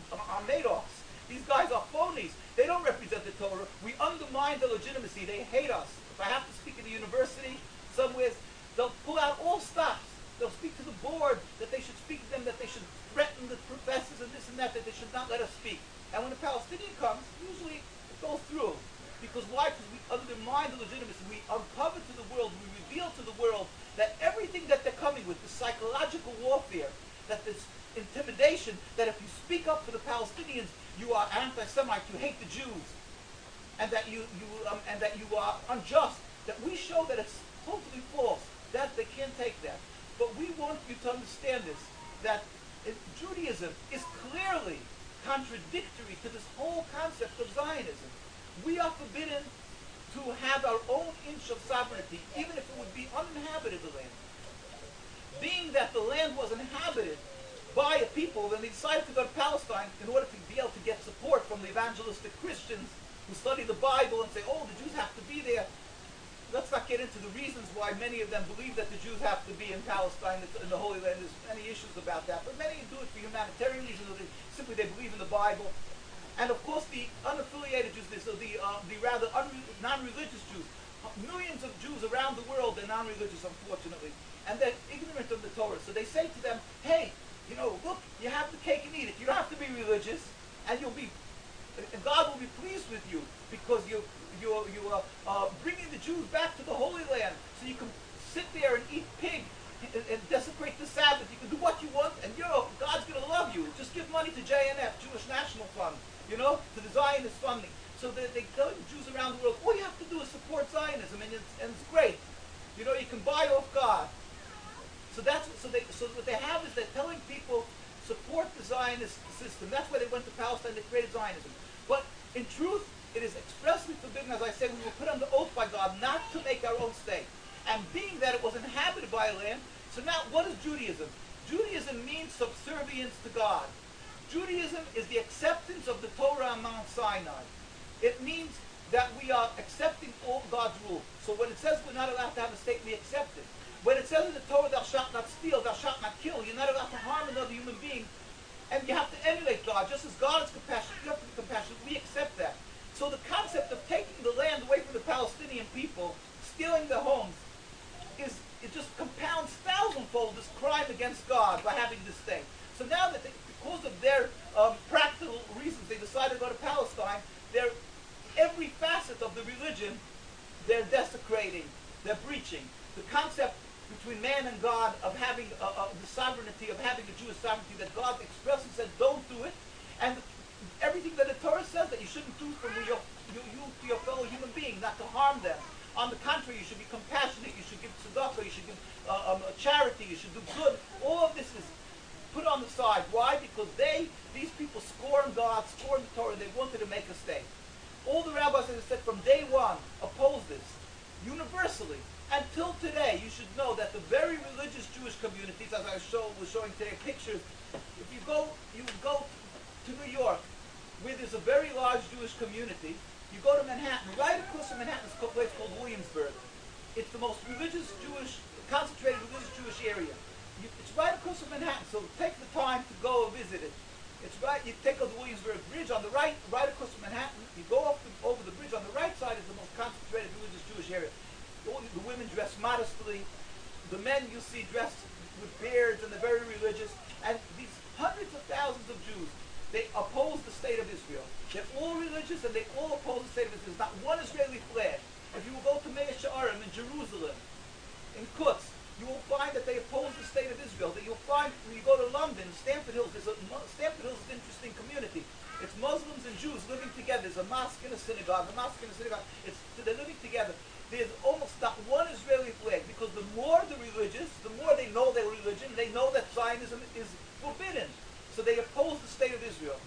made-offs. These guys are phonies. They don't represent the Torah. We undermine their legitimacy. They hate us. If I have to speak at a university somewhere, they'll pull out all stops. They'll speak to the board that they should speak to them, that they should threaten the professors and this and that they should not let us speak. And when a Palestinian comes, usually it goes through. Because why? Because we undermine the legitimacy. We uncover to the world, we reveal to the world that everything that they're coming with, the psychological warfare, that this intimidation, that if you speak up for the Palestinians, you are anti-Semite, you hate the Jews, and that you are unjust, that we show that it's totally false, that they can't take that. But we want you to understand this, that Judaism is clearly contradictory to this whole concept of Zionism. We are forbidden to have our own inch of sovereignty, even if it would be uninhabited the land. Being that the land was inhabited by a people, when they decided to go to Palestine in order to be able to get support from the evangelistic Christians who study the Bible and say, oh, the Jews have to be there. Let's not get into the reasons why many of them believe that the Jews have to be in Palestine, in the Holy Land. There's many issues about that. But many do it for humanitarian reasons, or simply they believe in the Bible. And of course, the unaffiliated Jews, so the rather non-religious Jews, millions of Jews around the world, they're non-religious, unfortunately, and they're ignorant of the Torah. So they say to them, hey, look, you have the cake and eat it. You don't have to be religious, and God will be pleased with you because you So what they have is they're telling people support the Zionist system. That's why they went to Palestine. They created Zionism. But in truth, it is expressly forbidden, as I said, we were put under oath by God not to make our own state. And being that it was inhabited by a land, so now what is Judaism? Judaism means subservience to God. Judaism is the acceptance of the Torah on Mount Sinai. It means that we are accepting all God's rules. So when it says we're not allowed to have a state, we accept it. When it says in the Torah, thou shalt not steal, thou shalt not kill, you're not allowed to harm another human being. And you have to emulate God. Just as God is compassionate, you have to be compassionate. We accept that. So the concept of taking the land away from the Palestinian people, stealing their homes, it just compounds thousandfold this crime against God by having this state. So now that because of their practical reasons, they decided to go to Palestine, every facet of the religion, they're desecrating, they're breaching. The concept between man and God of having the sovereignty, of having the Jewish sovereignty that God expressly said, don't do it, and everything that the Torah says that you shouldn't do from you to your fellow human being, not to harm them. On the contrary, you should be compassionate, you should give tzedakah, you should give charity, you should do good. All of this is put on the side. Why? Because these people scorn God, scorn the Torah, they wanted to make a state. All the rabbis, as I said, from day one, opposed this, universally. Until today, you should know that the very religious Jewish communities, as I was showing today pictures, if you go to New York, where there's a very large Jewish community, you go to Manhattan, right across from Manhattan is a place called Williamsburg. It's the most concentrated religious Jewish area. It's right across from Manhattan, so take the time to go visit it. It's right, you take the Williamsburg Bridge on the right across from Manhattan, you go over the bridge, on the right side is the most concentrated religious Jewish area. The women dress modestly, the men you see dressed with beards, and they're very religious, and these hundreds of thousands of Jews, they oppose the state of Israel. They're all religious and they all oppose the state of Israel. There's not one Israeli flag. If you will go to Mea She'arim in Jerusalem, in Quds, you will find that they oppose the state of Israel. That you'll find when you go to London, Stamford Hills, Stamford Hills is an interesting community. It's Muslims and Jews living together. There's a mosque and a synagogue. They're living together. There's almost not one Israeli flag, because the more the religious, the more they know their religion, they know that Zionism is forbidden. So they oppose the state of Israel.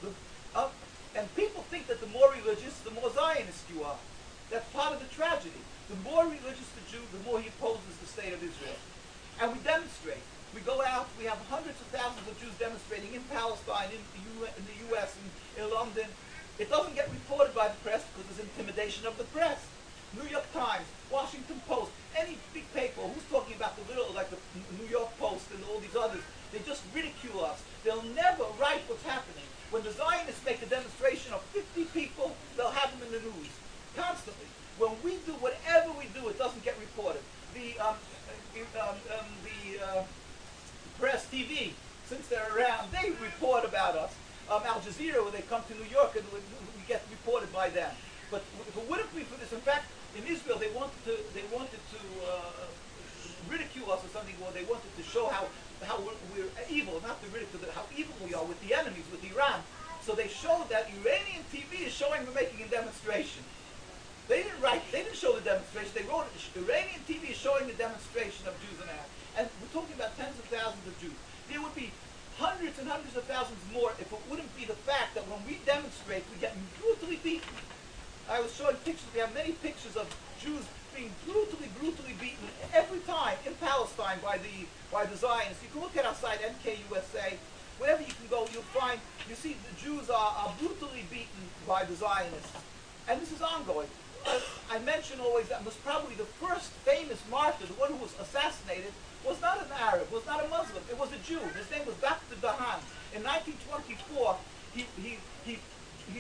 And people think that the more religious, the more Zionist you are. That's part of the tragedy. The more religious the Jew, the more he opposes the state of Israel. And we demonstrate. We go out, we have hundreds of thousands of Jews demonstrating in Palestine, in the US, in London. It doesn't get reported by the press because there's intimidation of the press. New York Times, Washington Post, any big paper, who's talking about the little, like the New York Post and all these others, they just ridicule us. They'll never write what's happening. When the Zionists make a demonstration of 50 people, they'll have them in the news, constantly. When we do whatever we do, it doesn't get reported. The press TV, since they're around, they report about us. Al Jazeera, when they come to New York, and we get reported by them. But if it wouldn't be for this, in fact, in Israel, they wanted to ridicule us or something, or they wanted to show how we're evil, not to ridicule, how evil we are with the enemies, with Iran. So they showed that Iranian TV is showing we're making a demonstration. They didn't show the demonstration, they wrote it. Iranian TV is showing the demonstration of Jews in Arab. And we're talking about tens of thousands of Jews. There would be hundreds and hundreds of thousands more if it wouldn't be the fact that when we demonstrate, we get brutally beaten. I was showing pictures, we have many pictures of Jews being brutally beaten every time in Palestine by the Zionists. You can look at our site, NKUSA, wherever you can go, you see the Jews are brutally beaten by the Zionists. And this is ongoing. I mention always that was probably the first famous martyr, the one who was assassinated, was not an Arab, was not a Muslim, it was a Jew. His name was Dr. Dahan. In 1924, he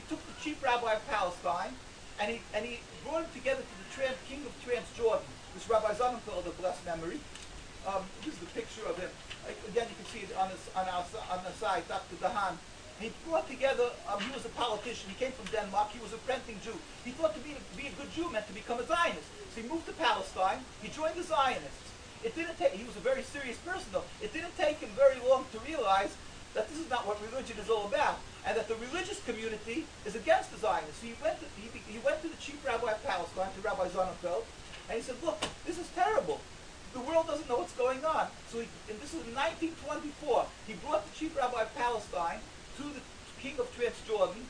took the chief rabbi of Palestine, and he brought him together to the king of Transjordan, this Rabbi Zainab of blessed memory. This is the picture of him. Again, you can see it on the side, Dr. Dahan. He brought together, he was a politician, he came from Denmark, he was a repenting Jew. He thought to be a good Jew meant to become a Zionist. So he moved to Palestine, he joined the Zionists. He was a very serious person though. It didn't take him very long to realize that this is not what religion is all about, and that the religious community is against the Zionists. So he went to the chief rabbi of Palestine, to Rabbi Zainab, and he said, look, this is terrible. The world doesn't know what's going on. So and this was in 1924. He brought the chief rabbi of Palestine to the king of Transjordan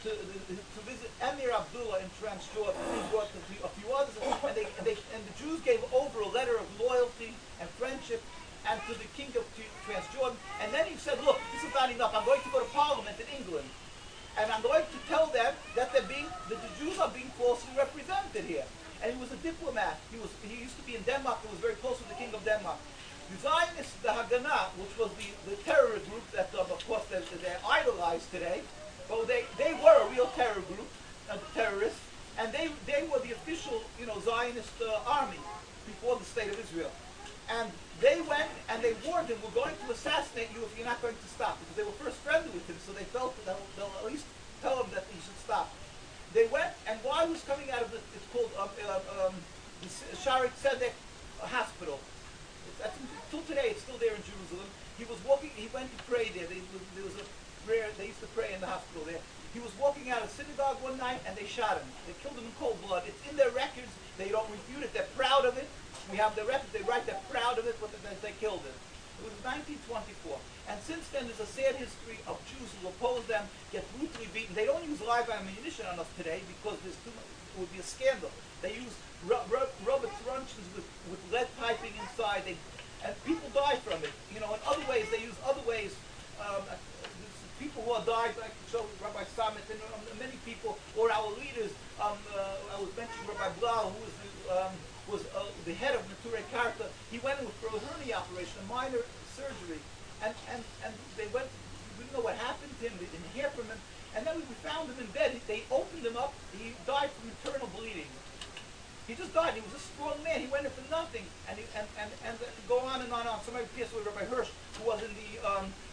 to visit Emir Abdullah in Transjordan. He brought a few others, and the Jews gave over a letter of loyalty and friendship and to the king of Transjordan. And then he said, look, this is not enough. I'm going to go to Parliament in England. And I'm going to tell them that the Jews are being falsely represented here. And he was a diplomat. He used to be in Denmark. He was very close with the king of Denmark. The Zionists, the Haganah, which was the terror group that, of course, they're idolized today. But they were a real terror group, terrorists, and they were the official, Zionist army before the state of Israel. And they went and they warned him, we're going to assassinate you if you're not going to stop. Because they were first friendly with him, so they felt that they'll at least tell him that he should stop. They went, and while he was coming out of it's called the Shaarei Tzedek hospital. Till today, it's still there in Jerusalem. He was walking, he went to pray there. There was a prayer, they used to pray in the hospital there. He was walking out of synagogue one night, and they shot him. They killed him in cold blood. It's in their records. They don't refute it. They're proud of it. We have the records. They write they're proud of it, but they killed him. It was 1924. And since then, there's a sad history of Jews who oppose them, get brutally beaten. They don't use live ammunition on us today because there's too much, it would be a scandal. They use rubber truncheons with lead piping inside. And people die from it. In other ways, they use other ways. People who have died, like Rabbi Samet and many people, or our leaders. I was mentioning Rabbi Blau, who was the head of Mature Karta. He went in for a hernia operation, a minor surgery, and they went. We didn't know what happened to him. They didn't hear from him, and then we found him in bed. They opened him up. He died from internal bleeding. He just died. He was a strong man. He went in for nothing, and go on and on and on. Somebody pierced with Rabbi Hirsch, who was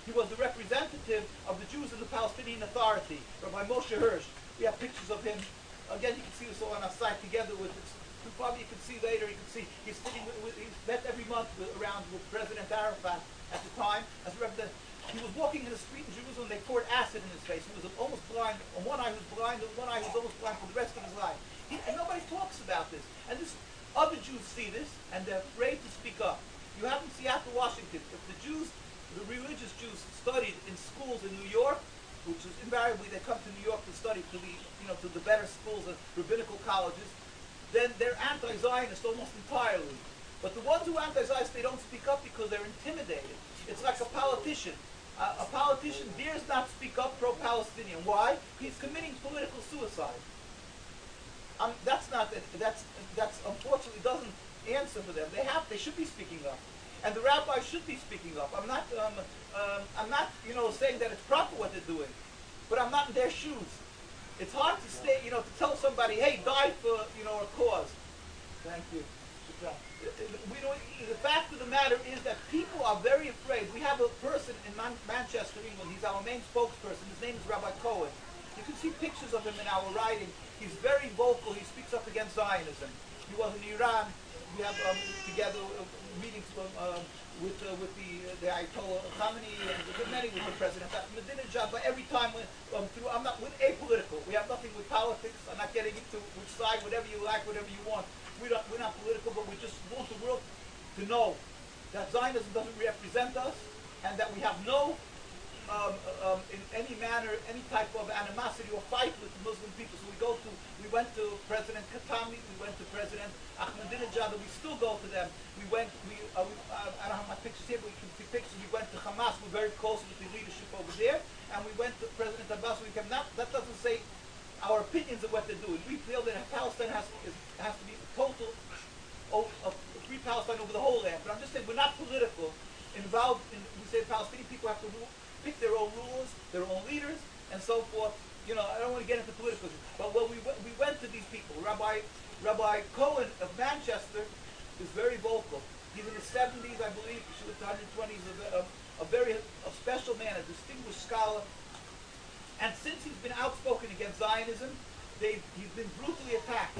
he was the representative of the Jews in the Palestinian Authority, Rabbi Moshe Hirsch. We have pictures of him. Again, you can see this all on our site together with this. Probably you can see later. You can see he's sitting he's met every month around with President Arafat at the time as representative. He was walking in the street in Jerusalem. They poured acid in his face. He was almost blind. On one eye he was blind. On one eye he was almost blind for the rest of his life. And nobody talks about this. And other Jews see this, and they're afraid to speak up. You have in Seattle, Washington, if the religious Jews studied in schools in New York, which is invariably they come to New York to study to the better schools and rabbinical colleges, then they're anti-Zionist almost entirely. But the ones who are anti-Zionist, they don't speak up because they're intimidated. It's like a politician. A politician dares not speak up pro-Palestinian. Why? He's committing political suicide. That's unfortunately doesn't answer for them. They should be speaking up, and the rabbis should be speaking up. I'm not saying that it's proper what they're doing, but I'm not in their shoes. It's hard to stay, to tell somebody, hey, die for a cause. Thank you. The fact of the matter is that people are very afraid. We have a person in Manchester, England. He's our main spokesperson. His name is Rabbi Cohen. You can see pictures of him in our writing. He's very vocal. He speaks up against Zionism. He was in Iran. We have together meetings with the Ayatollah Khamenei and many with the president. But every time I'm not apolitical. We have nothing with politics. I'm not getting into which side, whatever you like, whatever you want. We're not political, but we just want the world to know that Zionism doesn't represent us, and that we have no in any manner, any type of animosity or fight with the Muslim people. So we went to President Khatami, we went to President Ahmadinejad, and we still go to them. I don't have my pictures here, but we can see pictures. We went to Hamas, we're very close with the leadership over there, and we went to President Abbas. That doesn't say our opinions of what they're doing. We feel that Palestine has to be a total free Palestine over the whole land. But I'm just saying we're not political, involved in. We say Palestinian people have to pick their own rulers, their own leaders, and so forth. I don't want to get into political, but when we went to these people, Rabbi Cohen of Manchester is very vocal. He's in his 70s, I believe. He should have 120s. A special man, a distinguished scholar. And since he's been outspoken against Zionism, he's been brutally attacked.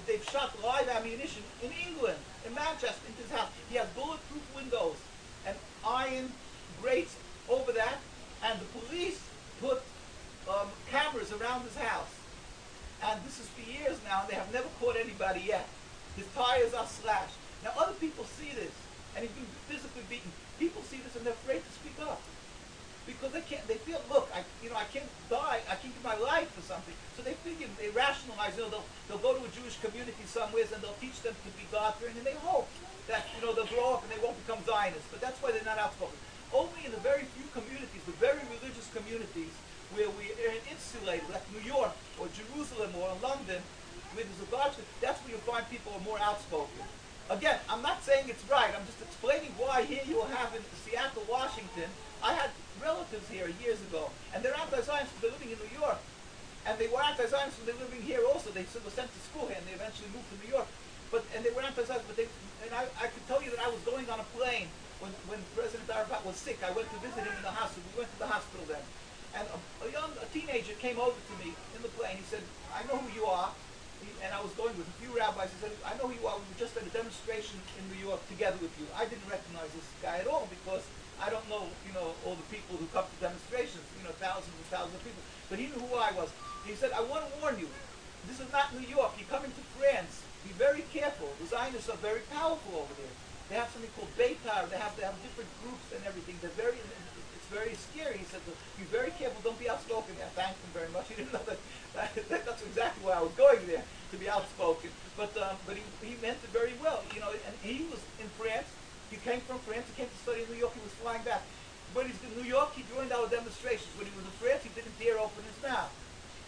They've shot live ammunition in England, in Manchester, into his house. He has bulletproof windows and iron grates over that, and the police put cameras around his house. And this is for years now, and they have never caught anybody. Now other people see this, and he's been physically beaten. People see this and they're afraid to speak up. Because they can't, they feel, look, I can't die, I can't give my life for something. So they figure, they rationalize, they'll go to a Jewish community somewhere and they'll teach them to be God-fearing, and they hope that, they'll grow up and they won't become Zionists. But that's why they're not outspoken. Only in the very few communities, the very religious communities, where we are insulated, like New York, or Jerusalem, or London, where there's a large, that's where you'll find people are more outspoken. Again, I'm not saying it's right, I'm just explaining why here you'll have in Seattle, Washington, I had relatives here years ago, and they're anti-Zionists because they're living in New York. And they were anti-Zionists when they were living here also. They were sent to school here, and they eventually moved to New York. And they were anti-Zionist, I could tell you that I was going on a plane when President Arafat was sick. I went to visit him in the hospital. We went to the hospital then. And a teenager came over to me in the plane. He said, I know who you are. And I was going with a few rabbis. He said, I know who you are. We were just at a demonstration in New York together with you. I didn't recognize this guy at all because I don't know, all the people who come to demonstrations, thousands and thousands of people. But he knew who I was. He said, I want to warn you, this is not New York. You're coming to France. Be very careful. The Zionists are very powerful over there. They have something called Beitar. They have different groups and everything. It's very scary. He said, be very careful. Don't be outspoken. I thanked him very much. He didn't know that's exactly why I was going there, to be outspoken. But he meant it very well. And he was in France. He came from France. He came to study in New York. He was flying back. When he's in New York, he joined our demonstrations. When he was in France, he didn't dare open his mouth.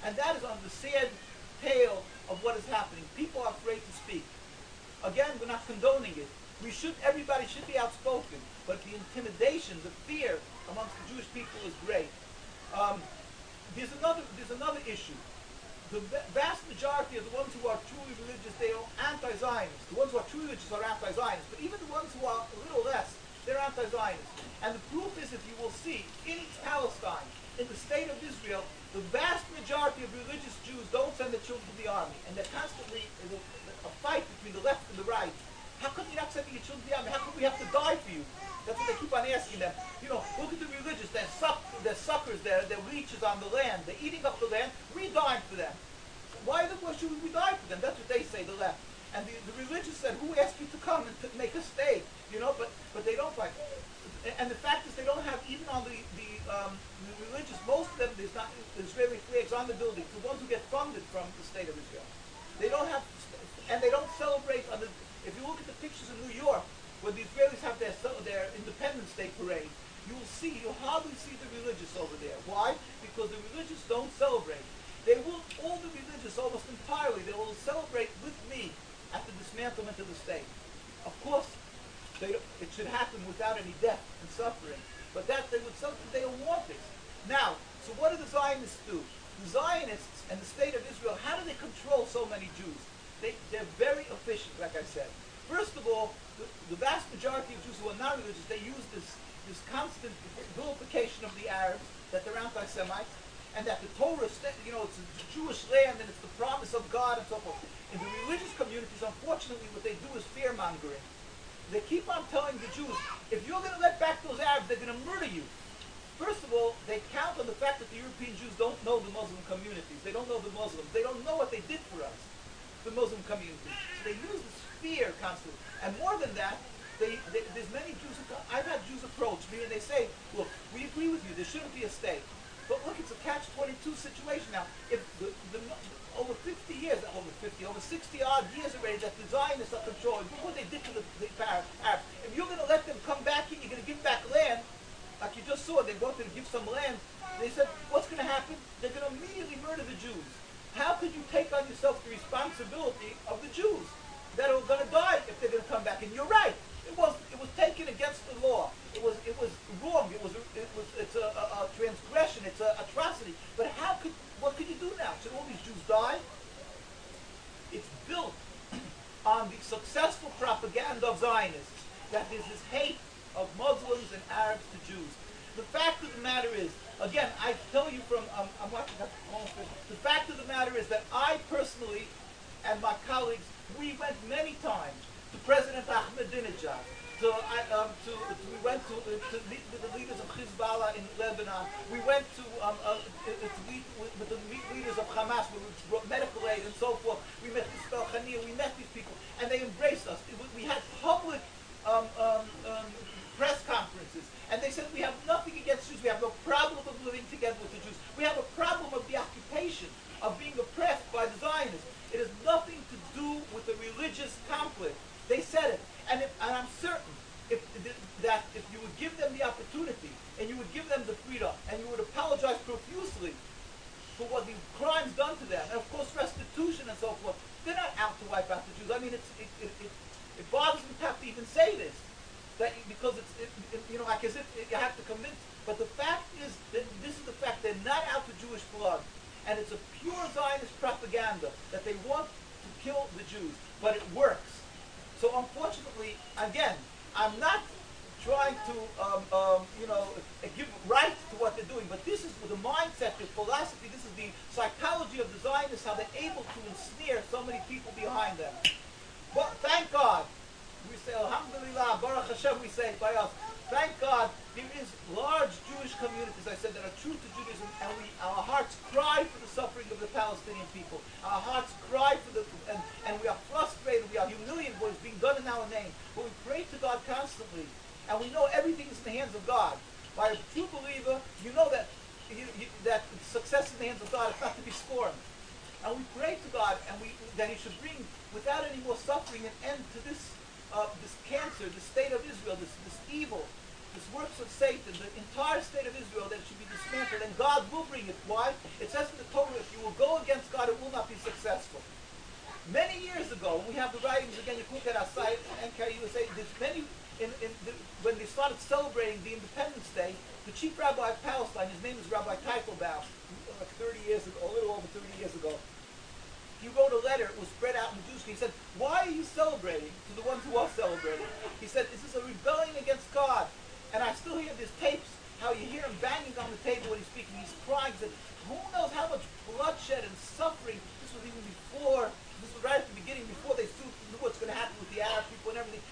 And that is on the sad tale of what is happening. People are afraid to speak. Again, we're not condoning it. Everybody should be outspoken. But the intimidation, the fear amongst the Jewish people is great. There's another issue. The vast majority of the ones who are truly religious, they are anti-Zionists. The ones who are truly religious are anti-Zionists. But even the ones who are a little less, they're anti-Zionists. And the proof is, if you will see, in Palestine, in the state of Israel, the vast majority of religious Jews don't send their children to the army. And they're constantly in a fight between the left and the right. How come you're not sending your children to the army? How come we have to die for you? That's what they keep on asking them. Look at the religious. They're suckers. They're leeches on the land. They're eating up the land. We're dying for them. Why should we die for them? That's what they say, the left. And the religious said, who asked you to come and to make a stay? But they don't fight. And the fact is, they don't have, even on the religious, most of them, there's not Israeli flags on the buildings. The ones who get funded from the state of Israel. They don't have, and they don't celebrate on the, if you look at the pictures in New York, where the Israelis have their Independence Day parade, you'll hardly see the religious over there. Why? Because the religious don't celebrate. All the religious, almost entirely, they will celebrate with me at the dismantlement of the state. Of course, it should happen without any death and suffering. But that they would celebrate, they don't want this. Now, so what do the Zionists do? The Zionists and the state of Israel, how do they control so many Jews? They're very efficient, like I said. First of all, the vast majority of Jews who are not religious, they use this constant vilification of the Arabs, that they're anti-Semites, and that the Torah, it's a Jewish land and it's the promise of God and so forth. In the religious communities, unfortunately, what they do is fear-mongering. They keep on telling the Jews, if you're going to let back those Arabs, they're going to murder you. First of all, they count on the fact that the European Jews don't know the Muslim communities. They don't know the Muslims. They don't know what they did for us, the Muslim community. So they use this fear constantly. And more than that, there's many Jews I've had Jews approach me and they say, look, we agree with you, there shouldn't be a state. But look, it's a catch-22 situation now. If over 60 odd years already that the Zionists are controlling, look what they did to the Arabs. If you're going to let them come back here, you're going to give back land, like you just saw, they wanted to give some land. They said, what's going to happen? They're going to immediately murder the Jews. How could you take on yourself the responsibility of the Jews that are going to die if they're going to come back? And you're right. It was taken against the law. It was wrong. It's a transgression. It's an atrocity. But what could you do now? Should all these Jews die? It's built on the successful propaganda of Zionists that there's this hate of Muslims and Arabs to Jews. The fact of the matter is, again, I tell you from, I'm watching that. The fact of the matter is that I personally and my colleagues, we went many times to President Ahmadinejad. We went to meet with the leaders of Hezbollah in Lebanon. We went to meet with the leaders of Hamas. We brought medical aid and so forth. We met Ismail Haniyeh. We met these people, and they embraced us. We had unfortunately, again, I'm not trying to, give right to what they're doing, but this is the mindset, the philosophy, this is the psychology of the Zionists, how they're able to ensnare so many people behind them. But thank God, we say, Alhamdulillah, Baruch Hashem, we say by us, thank God, there is large Jewish communities, I said, that are true to Judaism, and our hearts cry for the suffering of the Palestinian people. Our hearts cry for and we are frustrated, we are humiliated what is being done in our name. But we pray to God constantly, and we know everything is in the hands of God. By a true believer, you know that that success in the hands of God is not to be scorned. And we pray to God, and that He should bring, without any more suffering, an end to this cancer, the state of Israel, this evil, this works of Satan, the entire state of Israel, that it should be dismantled, and God will bring it. Why? It says in the Torah, if you will go against God, it will not be successful. Many years ago, we have the writings, again, you look at our site, NKR USA, there's many, when they started celebrating the Independence Day, the chief rabbi of Palestine, his name is Rabbi Teitelbaum, like 30 years ago, a little over 30 years ago, he wrote a letter, it was spread out in the Jews. He said, why are you celebrating to the ones who are celebrating? He said, is this a rebellion against God? And I still hear these tapes, how you hear him banging on the table when he's speaking. He's crying. He said, who knows how much bloodshed and suffering. This was even before, this was right at the beginning, before they knew what's going to happen with the Arab people and everything.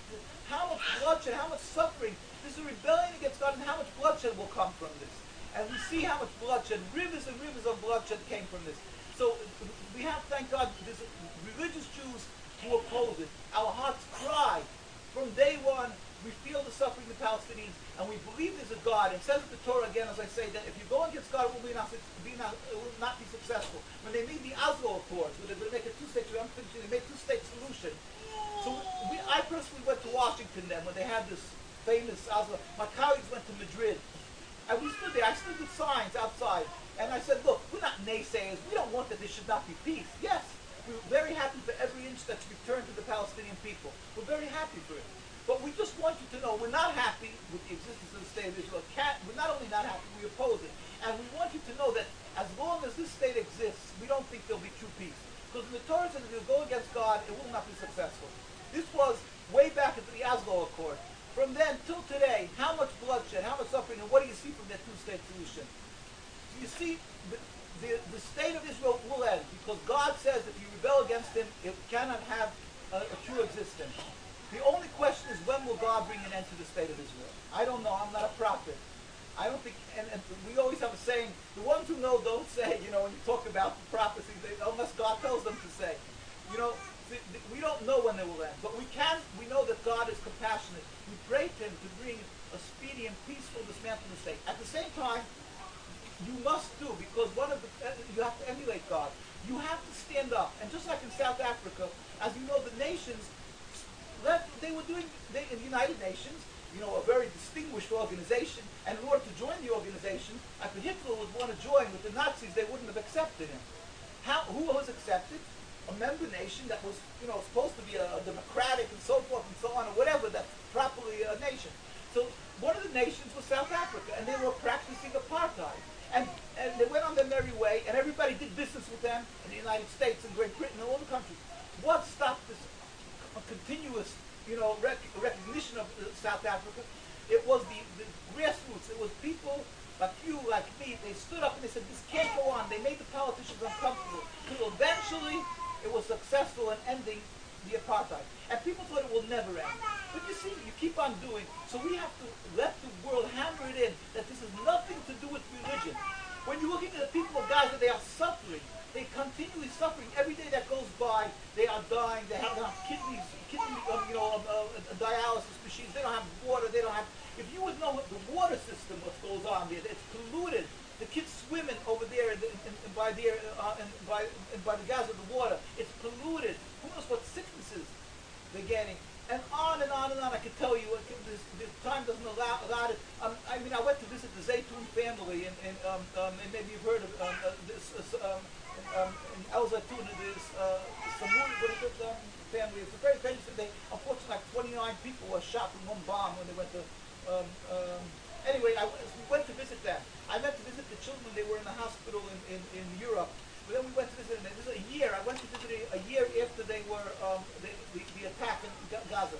How much bloodshed, how much suffering. This is a rebellion against God, and how much bloodshed will come from this. And we see how much bloodshed, rivers and rivers of bloodshed came from this. So we have, thank God, there's religious Jews who oppose it. Our hearts cry. From day one, we feel the suffering of the Palestinians, and we believe there's a God. It says in the Torah, again, as I say, that if you go against God, it will not be successful. When they made the Oslo Accords, where they're going to make a two-state solution, they made a two-state solution. So I personally went to Washington then, when they had this famous Oslo. My colleagues went to Madrid. And we stood there. I stood with signs outside. And I said, look, we're not naysayers. We don't want that there should not be peace. Yes, we're very happy for every inch that's returned to the Palestinian people. We're very happy for it. But we just want you to know we're not happy with the existence of the state of Israel. We're not only not happy, we oppose it. And we want you to know that as long as this state exists, we don't think there'll be true peace. Because in the Torah says if you go against God, it will not be successful. This was way back into the Oslo Accord. From then till today, how much bloodshed, how much suffering, and what do you see from that two-state solution? You see, the state of Israel will end, because God says if you rebel against Him, it cannot have a true existence. The only question is, when will God bring an end to the state of Israel? I don't know. I'm not a prophet. I don't think, and we always have a saying, the ones who know don't say, when you talk about the prophecy, unless God tells them to say. We don't know when they will end, but we know that God is compassionate. We pray to Him to bring a speedy and peaceful dismantling of the state. At the same time, you must do, because you have to emulate God. You have to stand up. And just like in South Africa, as you know, the nations, they were doing, in the United Nations, a very distinguished organization, and in order to join the organization, after Hitler would want to join with the Nazis, they wouldn't have accepted him. Who was accepted? A member nation that was, supposed to be a democratic and so forth and so on, or whatever, that's properly a nation. So one of the nations was South Africa, and they were practicing apartheid. And they went on their merry way, and everybody did business with them in the United States and Great Britain and all the countries. What stopped this continuous, recognition of South Africa? It was the grassroots. It was people like you, like me. They stood up and they said, this can't go on. They made the politicians uncomfortable. Until eventually, it was successful in ending the apartheid. And people thought it will never end. But you see, you keep on doing. So we have to let the world hammer it in that this has nothing to do with religion. When you're looking at the people of Gaza, they are suffering. They're continually suffering. Every day that goes by, they are dying. They have kidney dialysis machines. They don't have water. They don't have. If you would know the water system, what goes on there, it's polluted. The kids swimming over there by the Gaza, the water. It's polluted. Who knows what sicknesses they're getting? And on and on and on. I could tell you. The time doesn't allow it. I went to visit the Zaytoun family, and maybe you've heard of this. In El Zaytoun, this Samuri family. It's a very famous. Unfortunately, like 29 people were shot from one bomb when they went to. Anyway, we went to visit them. I went to visit the children. They were in the hospital in Europe. But then we went to visit them. This is a year. I went to visit a year after they were the attack in Gaza.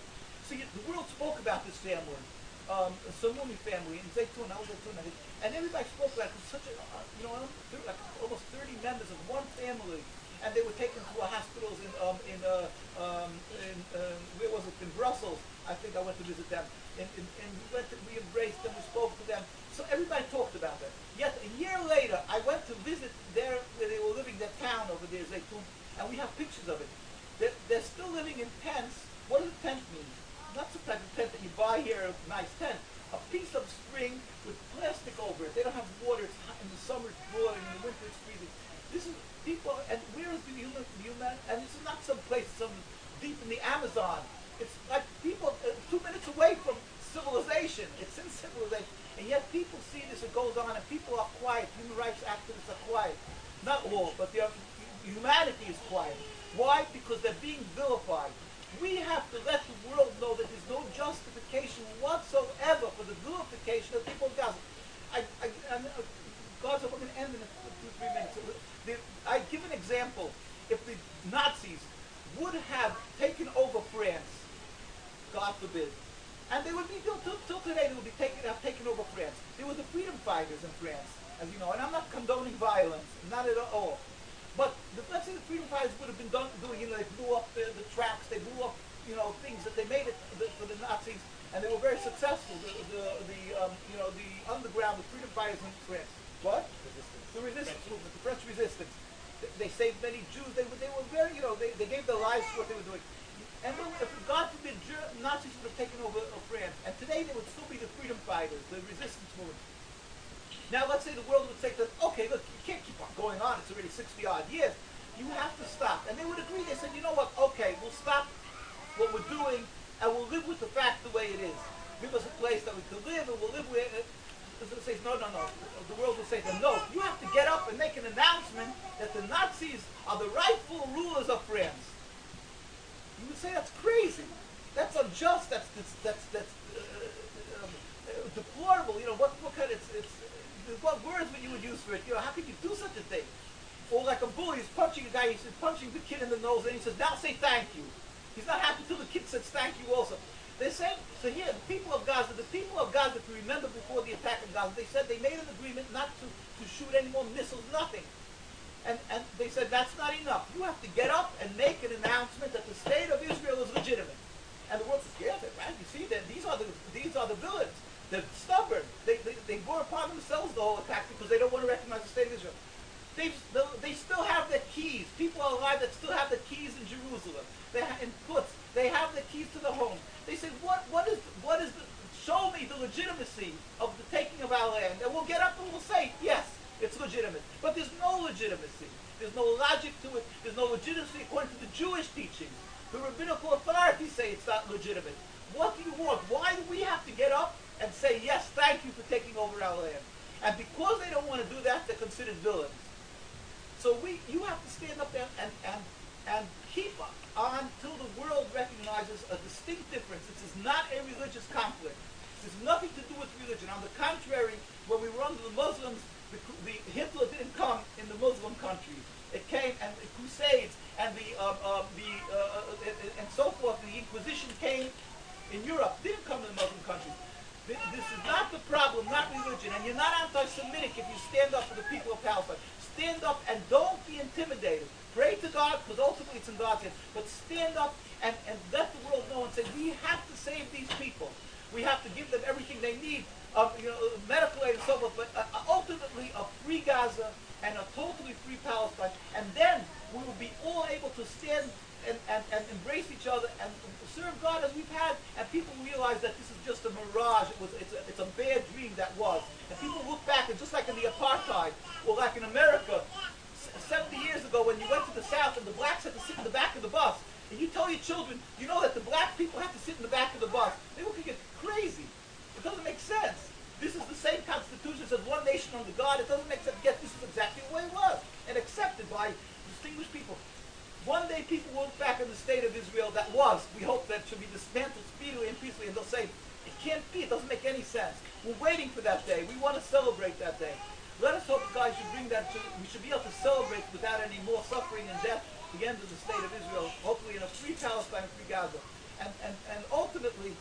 see, the world spoke about this family, Samuni family in Zaytun. I was Zaytun, I think. And everybody spoke about it. It was such a, like almost 30 members of one family, and they were taken to hospitals where was it? In Brussels. I think I went to visit them. And we embraced them, we spoke to them. So everybody talked about that. Yet a year later, I went to visit where they were living, their town over there, Zaytun, and we have pictures of it. They're still living in tents. What does a tent mean? Not some type of tent that you buy here, a nice tent. A piece of string with plastic over it. They don't have water. It's hot. In the summer it's boiling, in the winter it's freezing. This is people, and where is the human, and this is not some place, some deep in the Amazon. It's like people 2 minutes away from civilization. It's in civilization. And yet people see this, it goes on, and people are quiet. Human rights activists are quiet. Not all, but humanity is quiet. Why? Because they're being vilified. We have to let the world know that there's no justification whatsoever for the vilification of people of Gaza. God, so we're going to end in 2-3 minutes. I give an example. If the Nazis would have taken over France, God forbid, and they would be till today, they would be have taken over France. There were the freedom fighters in France, as you know, and I'm not condoning violence, not at all. But let's say the freedom fighters would have been doing, they blew up the tracks, they blew up, things that they made it for the Nazis, and they were very successful. The underground, the freedom fighters in France. What? The resistance movement, the French resistance. They saved many Jews. They were very, they gave their lives for what they were doing. And then, if God forbid, Nazis would have taken over France, and today they would still be the freedom fighters, the resistance movement. Now, let's say the world would say to them, okay, look, you can't keep on going on. It's already 60-odd years. You have to stop. And they would agree. They said, you know what? Okay, we'll stop what we're doing, and we'll live with the fact the way it is. Give us a place that we could live, and we'll live with it. They'll say, no. The world will say to them, no. You have to get up and make an announcement that the Nazis are the rightful rulers of France. You would say that's crazy. That's unjust. That's deplorable. What kind of what words would you use for it? How could you do such a thing? Or like a bully is punching a guy, he's punching the kid in the nose, and he says, now say thank you. He's not happy till the kid says thank you also. They're saying, so here, the people of Gaza, if you remember before the attack of Gaza, they said they made an agreement not to shoot any more missiles, nothing. And they said, that's not enough. You have to get up and make an announcement that the state of Israel is legitimate. And the world says, yeah, right, you see, these are the villains. They're stubborn. They bore upon themselves the whole attack because they don't want to recognize the state of Israel. They still have the keys. People are alive that still have the keys in Jerusalem. In Quds, they have the keys to the home. They say, show me the legitimacy of the taking of our land. And we'll get up and we'll say, yes, it's legitimate. But there's no legitimacy. There's no logic to it. There's no legitimacy according to the Jewish teachings. The rabbinical authorities say it's not legitimate. What do you want? Why do we have to get up and say, yes, thank you for taking over our land? And because they don't want to do that, they're considered villains. So you have to stand up there and keep on till the world recognizes a distinct difference. This is not a religious conflict. This has nothing to do with religion. On the contrary, when we were under the Muslims, Hitler didn't come in the Muslim countries. It came, and the Crusades and and so forth. The Inquisition came in Europe. Didn't come in the Muslim countries. This is not the problem, not religion. And you're not anti-Semitic if you stand up for the people of Palestine. Stand up and don't be intimidated. Pray to God, because ultimately it's in God's hands. But stand up and let the world know and say, we have to save these people. We have to give them everything they need, medical aid and so forth, but ultimately a free Gaza and a totally free Palestine. And then we will be all able to stand and embrace each other and serve God as we've had, and people realize that this is just a mirage. It's a bad dream that was. And people look back, and just like in the apartheid, or like in America, 70 years ago when you went to the South and the blacks had to sit in the back of the bus, and you tell your children, you know that the black people have to sit in the back of the bus, they look at you crazy. It doesn't make sense. This is the same Constitution that says one nation under God. It doesn't make sense. Yet this is exactly the way it was, and accepted by distinguished people. One day people will look back on the state of Israel that was, we hope that should be dismantled speedily and peacefully, and they'll say, it can't be, it doesn't make any sense. We're waiting for that day. We want to celebrate that day. Let us hope God should bring that to, we should be able to celebrate without any more suffering and death, the end of the state of Israel, hopefully in a free Palestine, free Gaza. And ultimately,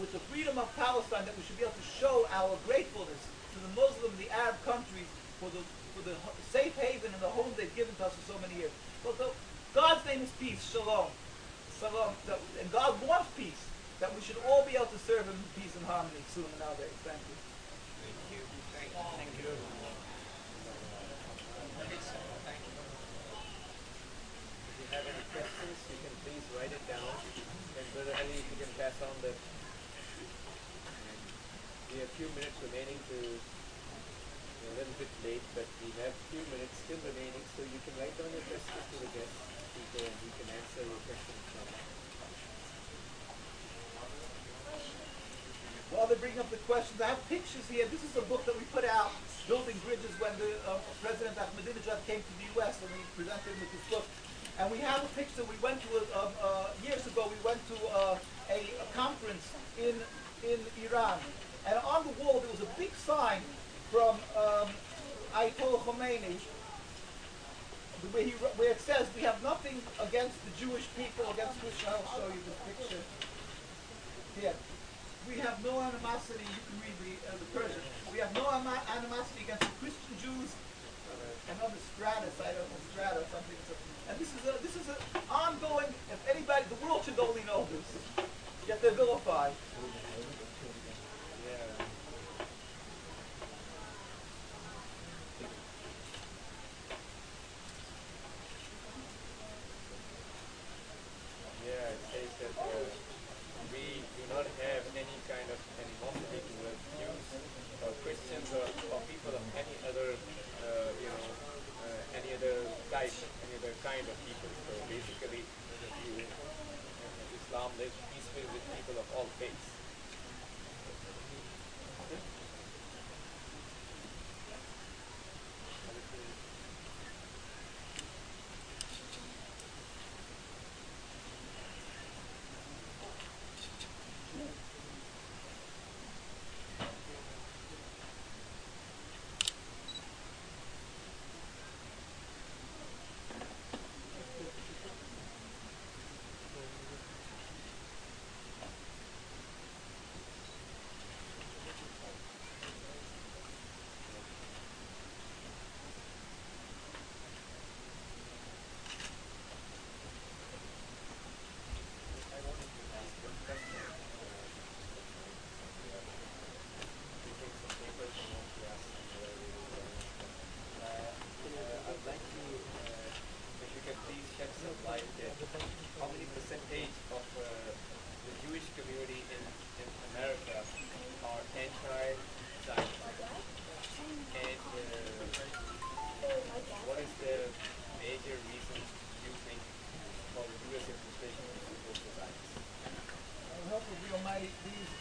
with the freedom of Palestine, that we should be able to show our gratefulness to the Muslim, the Arab countries for the safe haven and the home they've given to us for so many years. But God's name is peace, shalom. Shalom. And God wants peace, that we should all be able to serve Him in peace and harmony soon nowadays. Thank you. Thank you. Thank you. If you have any questions, you can please write it down. And Brother Ali, if you can pass on the... And we have a few minutes remaining to... We're a little bit late, but we have a few minutes still remaining, so you can write down your questions to the guest speaker and he can answer your questions from that. While they're bringing up the questions, I have pictures here. This is a book that we put out, Building Bridges, when the President Ahmadinejad came to the U.S. and we presented him with this book. And we have a picture. We went to years ago. We went to a conference in Iran, and on the wall there was a big sign from Ayatollah Khomeini, where it says, "We have nothing against the Jewish people, against Christians." I'll show you this picture here. We have no animosity. You can read the Persian. We have no animosity against the Christian Jews. Another stratus, I don't know, strata, something. And this is an ongoing. If anybody, the world should only know this. Yet they're vilified. Yeah. Yeah, it says that we do not have any kind of animosity towards Jews or Christians or people of any other, any other type, any other kind of people. So basically, Islam lives peacefully with people of all faiths.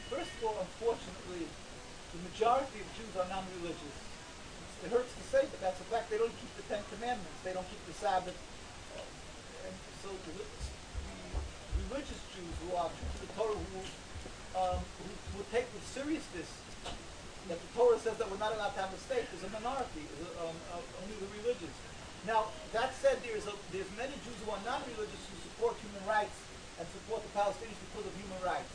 First of all, unfortunately, the majority of Jews are non-religious. It hurts to say, but that's a fact. They don't keep the Ten Commandments. They don't keep the Sabbath. And so the religious Jews who are true to the Torah, who take with seriousness that the Torah says that we're not allowed to have a state, is a minority, only the religious. Now, that said, there's many Jews who are non-religious who support human rights and support the Palestinians because of human rights.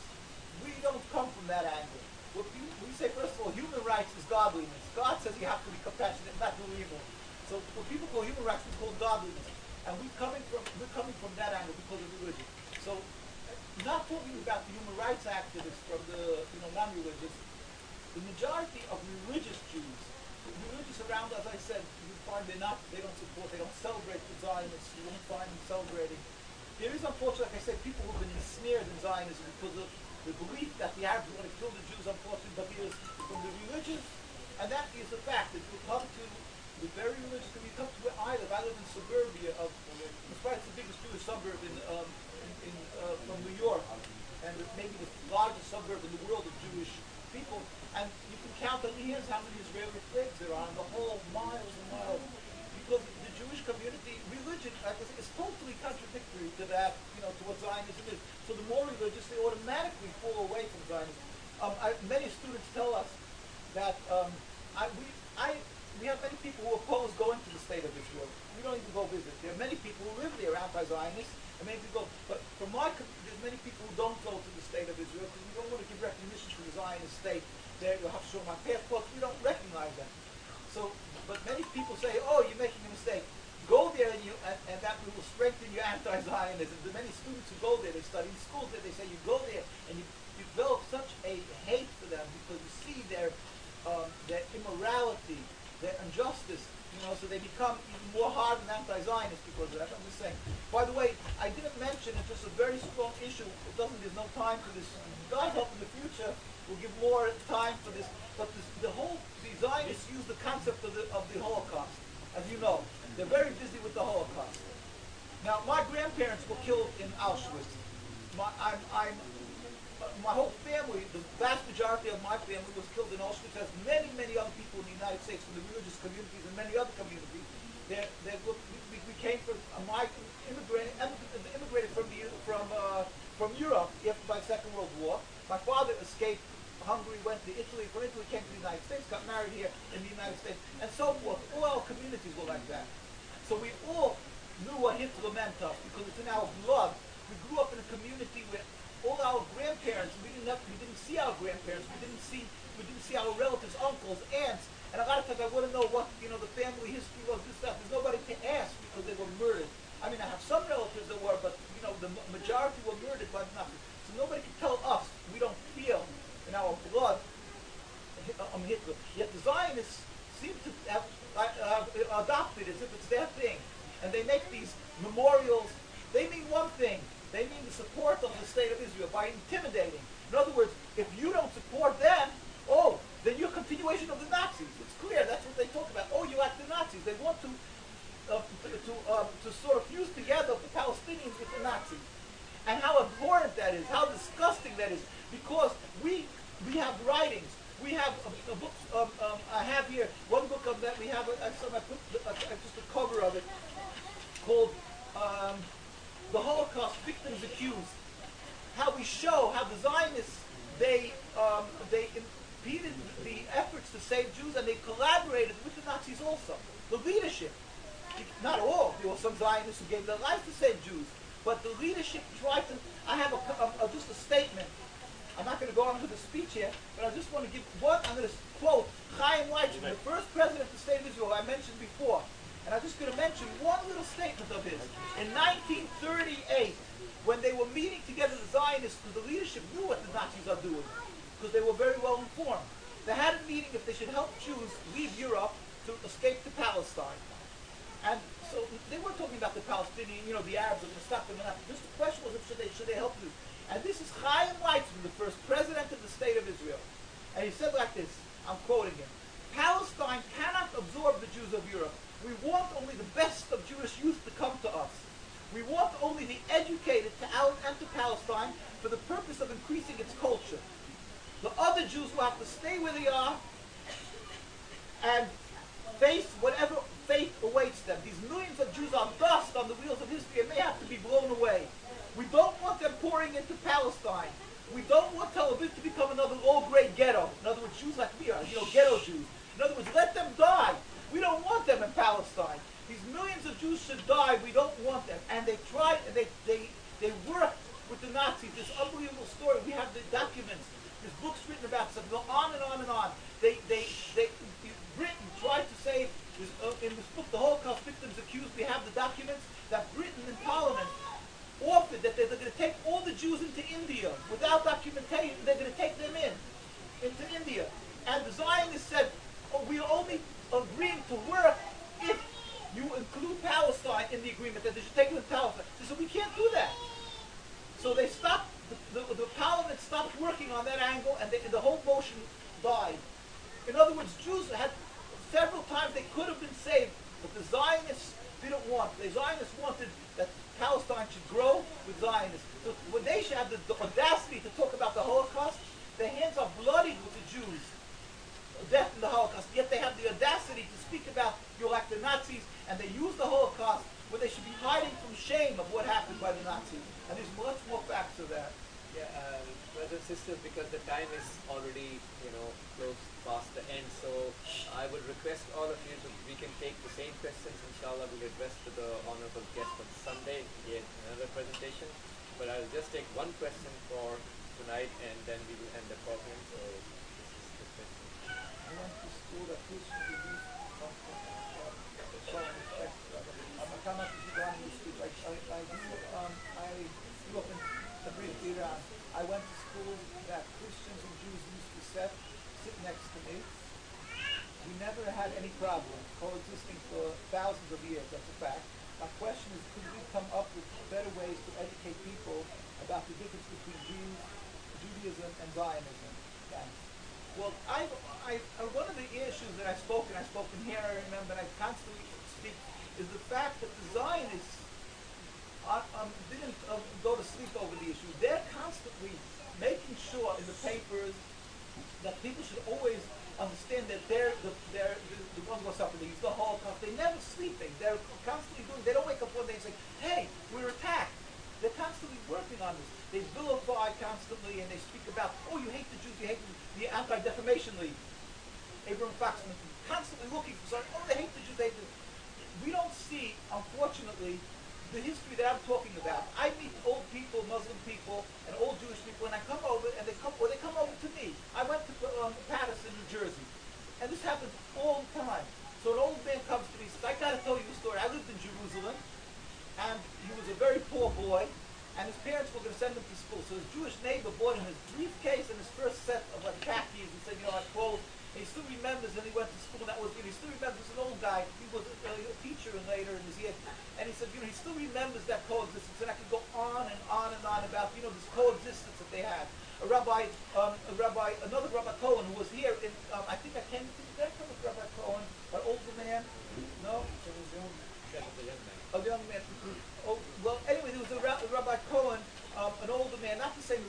We don't come from that angle. We say, first of all, human rights is godliness. God says you have to be compassionate, not do evil. So when people call human rights, we call godliness. And we're coming from that angle because of religion. So, not talking about the human rights activists from the non-religious, the majority of religious Jews, religious around, as I said, you find they don't support, they don't celebrate the Zionists. You won't find them celebrating. There is, unfortunately, like I said, people who've been ensnared in Zionism because of the belief that the Arabs are going to kill the Jews, unfortunately, but there's from the religious, and that is a fact. If you come to the very religious community, come to where I live in suburbia of, despite it's the biggest Jewish suburb from New York, and maybe the largest suburb in the world of Jewish people, and you can count on your hands how many Israeli flags there are, and the whole miles and miles, because the Jewish community, religion, is totally contradictory to that, to what Zionism is. So the more religious, they automatically fall away from Zionism. Many students tell us that we have many people who oppose going to the state of Israel. We don't even go visit. There are many people who live there, anti-Zionists, and many people go. But there's many people who don't go to the state of Israel because we don't want to give recognition State, you have to show my passport. We don't recognize them. So, but many people say, oh, you're making a mistake. Go there and that will strengthen your anti-Zionism. The many students who go there, they study in schools there, they say you go there and you develop such a hate for them because you see their immorality, their injustice, so they become even more hard and anti-Zionist because of that. I'm just saying. By the way, I didn't mention it's just a very strong issue. There's no time for this. God help in the future, we'll give more time for this. But the Zionists use the concept of the Holocaust, as you know. They're very busy with the Holocaust. Now, my grandparents were killed in Auschwitz. My whole family, the vast majority of my family was killed in Auschwitz, as many, many other people in the United States, from the religious communities and many other communities. We came from, immigrated from Europe by the Second World War. My father escaped Hungary, went to Italy. From Italy, came to the United States, got married here in the United States, and so forth. All our communities were like that. So we all knew what Hitler meant to us because it's in our blood. We grew up in a community where all our grandparents, we didn't see our grandparents, we didn't see our relatives, uncles, aunts, and a lot of times I want to know what the family history was. This stuff. There's nobody to ask because they were murdered. I mean, I have some relatives that were, but the majority were murdered by the Nazis. So nobody can tell us we don't feel in our blood Hitler. Yet the Zionists seem to have adopted it as if it's their thing, and they make these memorials. They mean one thing. They mean the support of the state of Israel by intimidating. In other words, if you don't support them, then you're a continuation of the Nazis. It's clear. That's what they talk about. Oh, you're like the Nazis. They want to sort of fuse together the Palestinians with the Nazis. And how abhorrent that is, how disgusting that is, because we have writings. We have a book. I have here one book of that. We have. I put just a cover of it called "The Holocaust Victims Accused." How we show how the Zionists they impeded the efforts to save Jews, and they collaborated with the Nazis also. The leadership, not all. There were some Zionists who gave their lives to save Jews, but the leadership tried to. I have just a statement. I'm not going to go on with the speech here, but I just want to give one. I'm going to quote Chaim Weizmann, the first president of the state of Israel I mentioned before. And I'm just going to mention one little statement of his. In 1938, when they were meeting together, the Zionists, the leadership knew what the Nazis are doing, because they were very well informed. They had a meeting if they should help Jews leave Europe to escape to Palestine. And so they weren't talking about the Palestinian, the Arabs are going to stop them. Just the question was, should they help Jews? And this is Chaim Weizmann, the first president of the state of Israel. And he said like this, I'm quoting him, Palestine cannot absorb the Jews of Europe. We want only the best of Jewish youth to come to us. We want only the educated to enter Palestine for the purpose of increasing its culture. The other Jews will have to stay where they are and face whatever fate awaits them. These millions of Jews are dust on the wheels of history and may have to be blown away. We don't want them pouring into Palestine. We don't want Tel Aviv to become another low-grade ghetto. In other words, Jews like we are, ghetto Jews. In other words, let them die. We don't want them in Palestine. These millions of Jews should die. We don't want them. And they tried, and they worked with the Nazis. This unbelievable story. We have the documents. There's books written about it. Go on and on and on. Britain tried to say, in this book, The Holocaust Victims Accused, we have the documents that Britain in Parliament offered that they're going to take all the Jews into India without documentation. They're going to take them into India. And the Zionists said, we are only agreeing to work if you include Palestine in the agreement, that they should take them to Palestine. They said, we can't do that. So they stopped, the Parliament stopped working on that angle, and the whole motion died. In other words, Jews had several times they could have been saved, but the Zionists didn't want. The Zionists wanted that Palestine should grow with Zionists. So when they should have the audacity to talk about the Holocaust, their hands are bloodied with the Jews. Death in the Holocaust. Yet they have the audacity to speak about you're like the Nazis, and they use the Holocaust where they should be hiding from shame of what happened by the Nazis. And there's much more facts to that. Yeah, brothers and sisters, because the time is already, close past the end, so I would request all of you we can take the same questions, inshallah, we'll address to the honorable guest on Sunday, yet another presentation. But I'll just take one question for tonight, and then we will end the program. So sit next to me. We never had any problem coexisting for thousands of years. That's a fact. My question is, could we come up with better ways to educate people about the difference between Judaism and Zionism? Thanks. Well, one of the issues that I've spoken here, I remember, and I constantly speak, is the fact that the Zionists didn't go to sleep over the issue. They're constantly making sure in the papers that people should always understand that they're the ones who are suffering. They use the Holocaust. They're never sleeping. They're constantly doing. They don't wake up one day and say, "Hey, we're attacked." They're constantly working on this. They vilify constantly, and they speak about, "Oh, you hate the Jews. You hate the Anti-Defamation League." Abraham Foxman constantly looking for something. Oh, they hate the Jews. They hate the. We don't see, unfortunately, the history that I'm talking about. I meet old people, Muslim people, and old Jewish people, and I come over, and they come over to me. I went to Patterson, New Jersey, and this happens all the time. So an old man comes to me and says, "I got to tell you a story. I lived in Jerusalem, and he was a very poor boy, and his parents were going to send him to school. So his Jewish neighbor bought him his briefcase and his first set of khakis and said, I clothes. And he still remembers, and he went to school, and that was, he still remembers, this is an old guy, he was a teacher and later in his year, and he said, he still remembers that coexistence, and I could go on and on and on about, this coexistence that they had. Another Rabbi Cohen who was here in, I think I came, did I come with Rabbi Cohen, an older man? No? A young man. Oh, well, anyway, there was a Rabbi Cohen, an older man, not the same,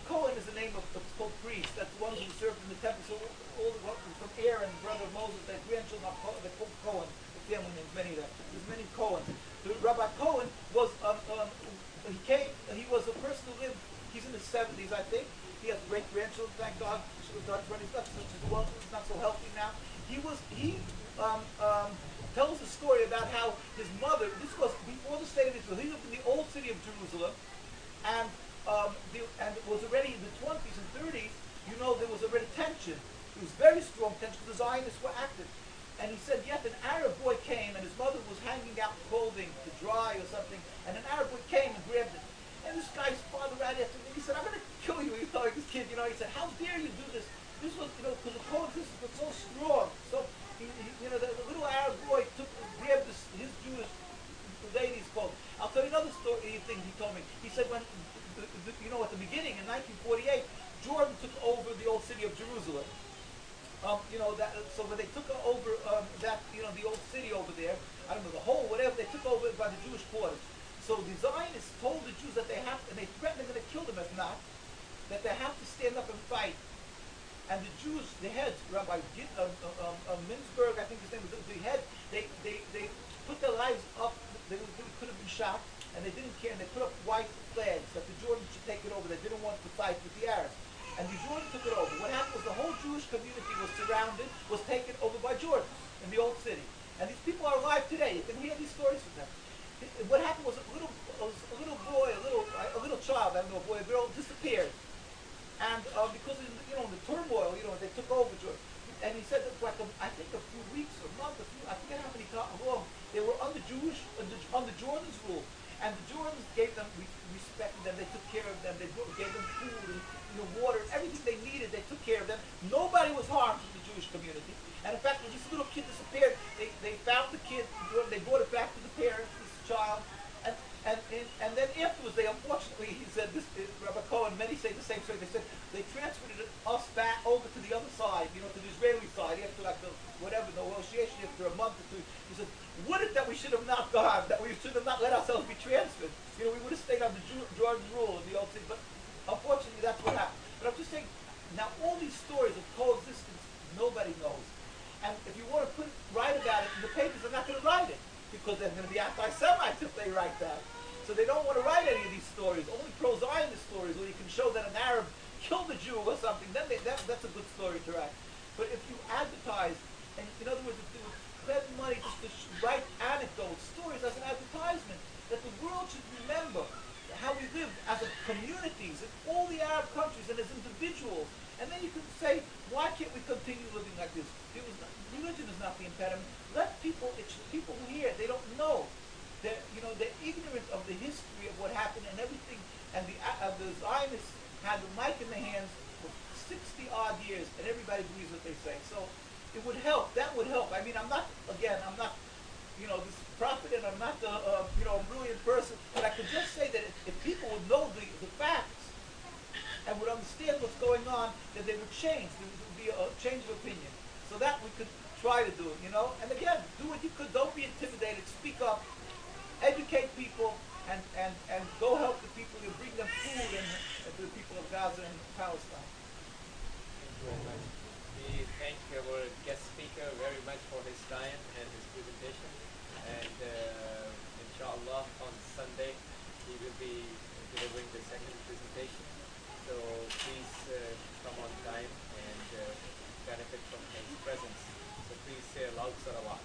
Cohen is the name of called priest. That's the ones who served in the temple. So all the from Aaron, brother of Moses, their grandchildren are called Cohen. The family names, many of them. There's many Cohens. The Rabbi Cohen was he was a person who lived. He's in his 70s, I think. He has great grandchildren. Thank God. He should have done 20 stuff. He's not so healthy now. He tells a story about how his mother. This was before the state of Israel. He lived in the old city of Jerusalem. And it was already in the 20s and 30s, there was already tension. It was very strong tension because the Zionists were active. And he said, yet an Arab boy came, and his mother was hanging out clothing to dry or something, and an Arab boy came and grabbed it. And this guy's father ran after him, and he said, "I'm going to kill you." He was telling this kid, he said, "How dare you do this?" This was, because the coexistence was so strong. So, the little Arab boy grabbed his Jewish lady's clothes. I'll tell you another thing he told me. He said when, at the beginning in 1948, Jordan took over the old city of Jerusalem. So when they took over the old city over there, I don't know, the whole, whatever, they took over it by the Jewish quarters. So the Zionists told the Jews that they have, and they threatened they're going to kill them if not, that they have to stand up and fight. And the Jews, the heads, Rabbi Mintzberg, I think his name was the head, they put their lives up. They could have been shot, and they didn't care, and they put up white flags that the Jordans should take it over. They didn't want to fight with the Arabs. And the Jordans took it over. What happened was the whole Jewish community was surrounded, was taken over by Jordans in the old city. And these people are alive today. You can hear these stories from them. What happened was a little boy, a little child, I don't know, a boy, a girl, disappeared. And because of the turmoil, they took over Jordan. And he said that I think a few weeks or months, I forget how many long, they were under Jordan's rule. And the Jordans gave them, respected them, they took care of them, they gave them food and water, everything they needed, they took care of them. Nobody was harmed in the Jewish community. And in fact, when this little kid disappeared, they found the kid, they brought it back to the parents, this child, and then afterwards, unfortunately, he said, Rabbi Cohen, many say the same story, they said, they transferred us back over to the other side, to the Israeli side, after the negotiation, after a month or two. He said, would it that we should have not gone, that we should have not let ourselves be transferred? We would have stayed under Jordan's rule in the old city, but unfortunately, that's what happened. But I'm just saying, now all these stories of coexistence, nobody knows. And if you want to write about it, the papers are not going to write it, because they're going to be anti-Semites if they write that. So they don't want to write any of these stories, only pro-Zionist stories, where you can show that an Arab killed a Jew or something, then that's a good story to write. But if you advertise, and in other words, if you spend money just to write anecdotes, stories as an advertisement, that the world should remember how we live as communities in all the Arab countries and as individuals. And then you can say, why can't we continue living like this? Religion is not the impediment. Let people who hear, they don't know. They're ignorant of the history of what happened and everything. And the Zionists had the mic in their hands for 60 odd years, and everybody believes what they say. So it would help. That would help. I mean, I'm not this prophet, and I'm not a brilliant person, but I could just say that if people would know the facts and would understand what's going on, that they would change. There would be a change of opinion. So that we could try to do it, And again, do what you could. Don't be intimidated. Speak up. Educate people, and go help the people. You bring them food and to the people of Gaza and Palestine. Thank you very much. We thank our guest speaker very much for his time and his presentation. And inshallah, on Sunday, he will be delivering the second presentation. So please come on time and benefit from his presence. So please say a loud salawat.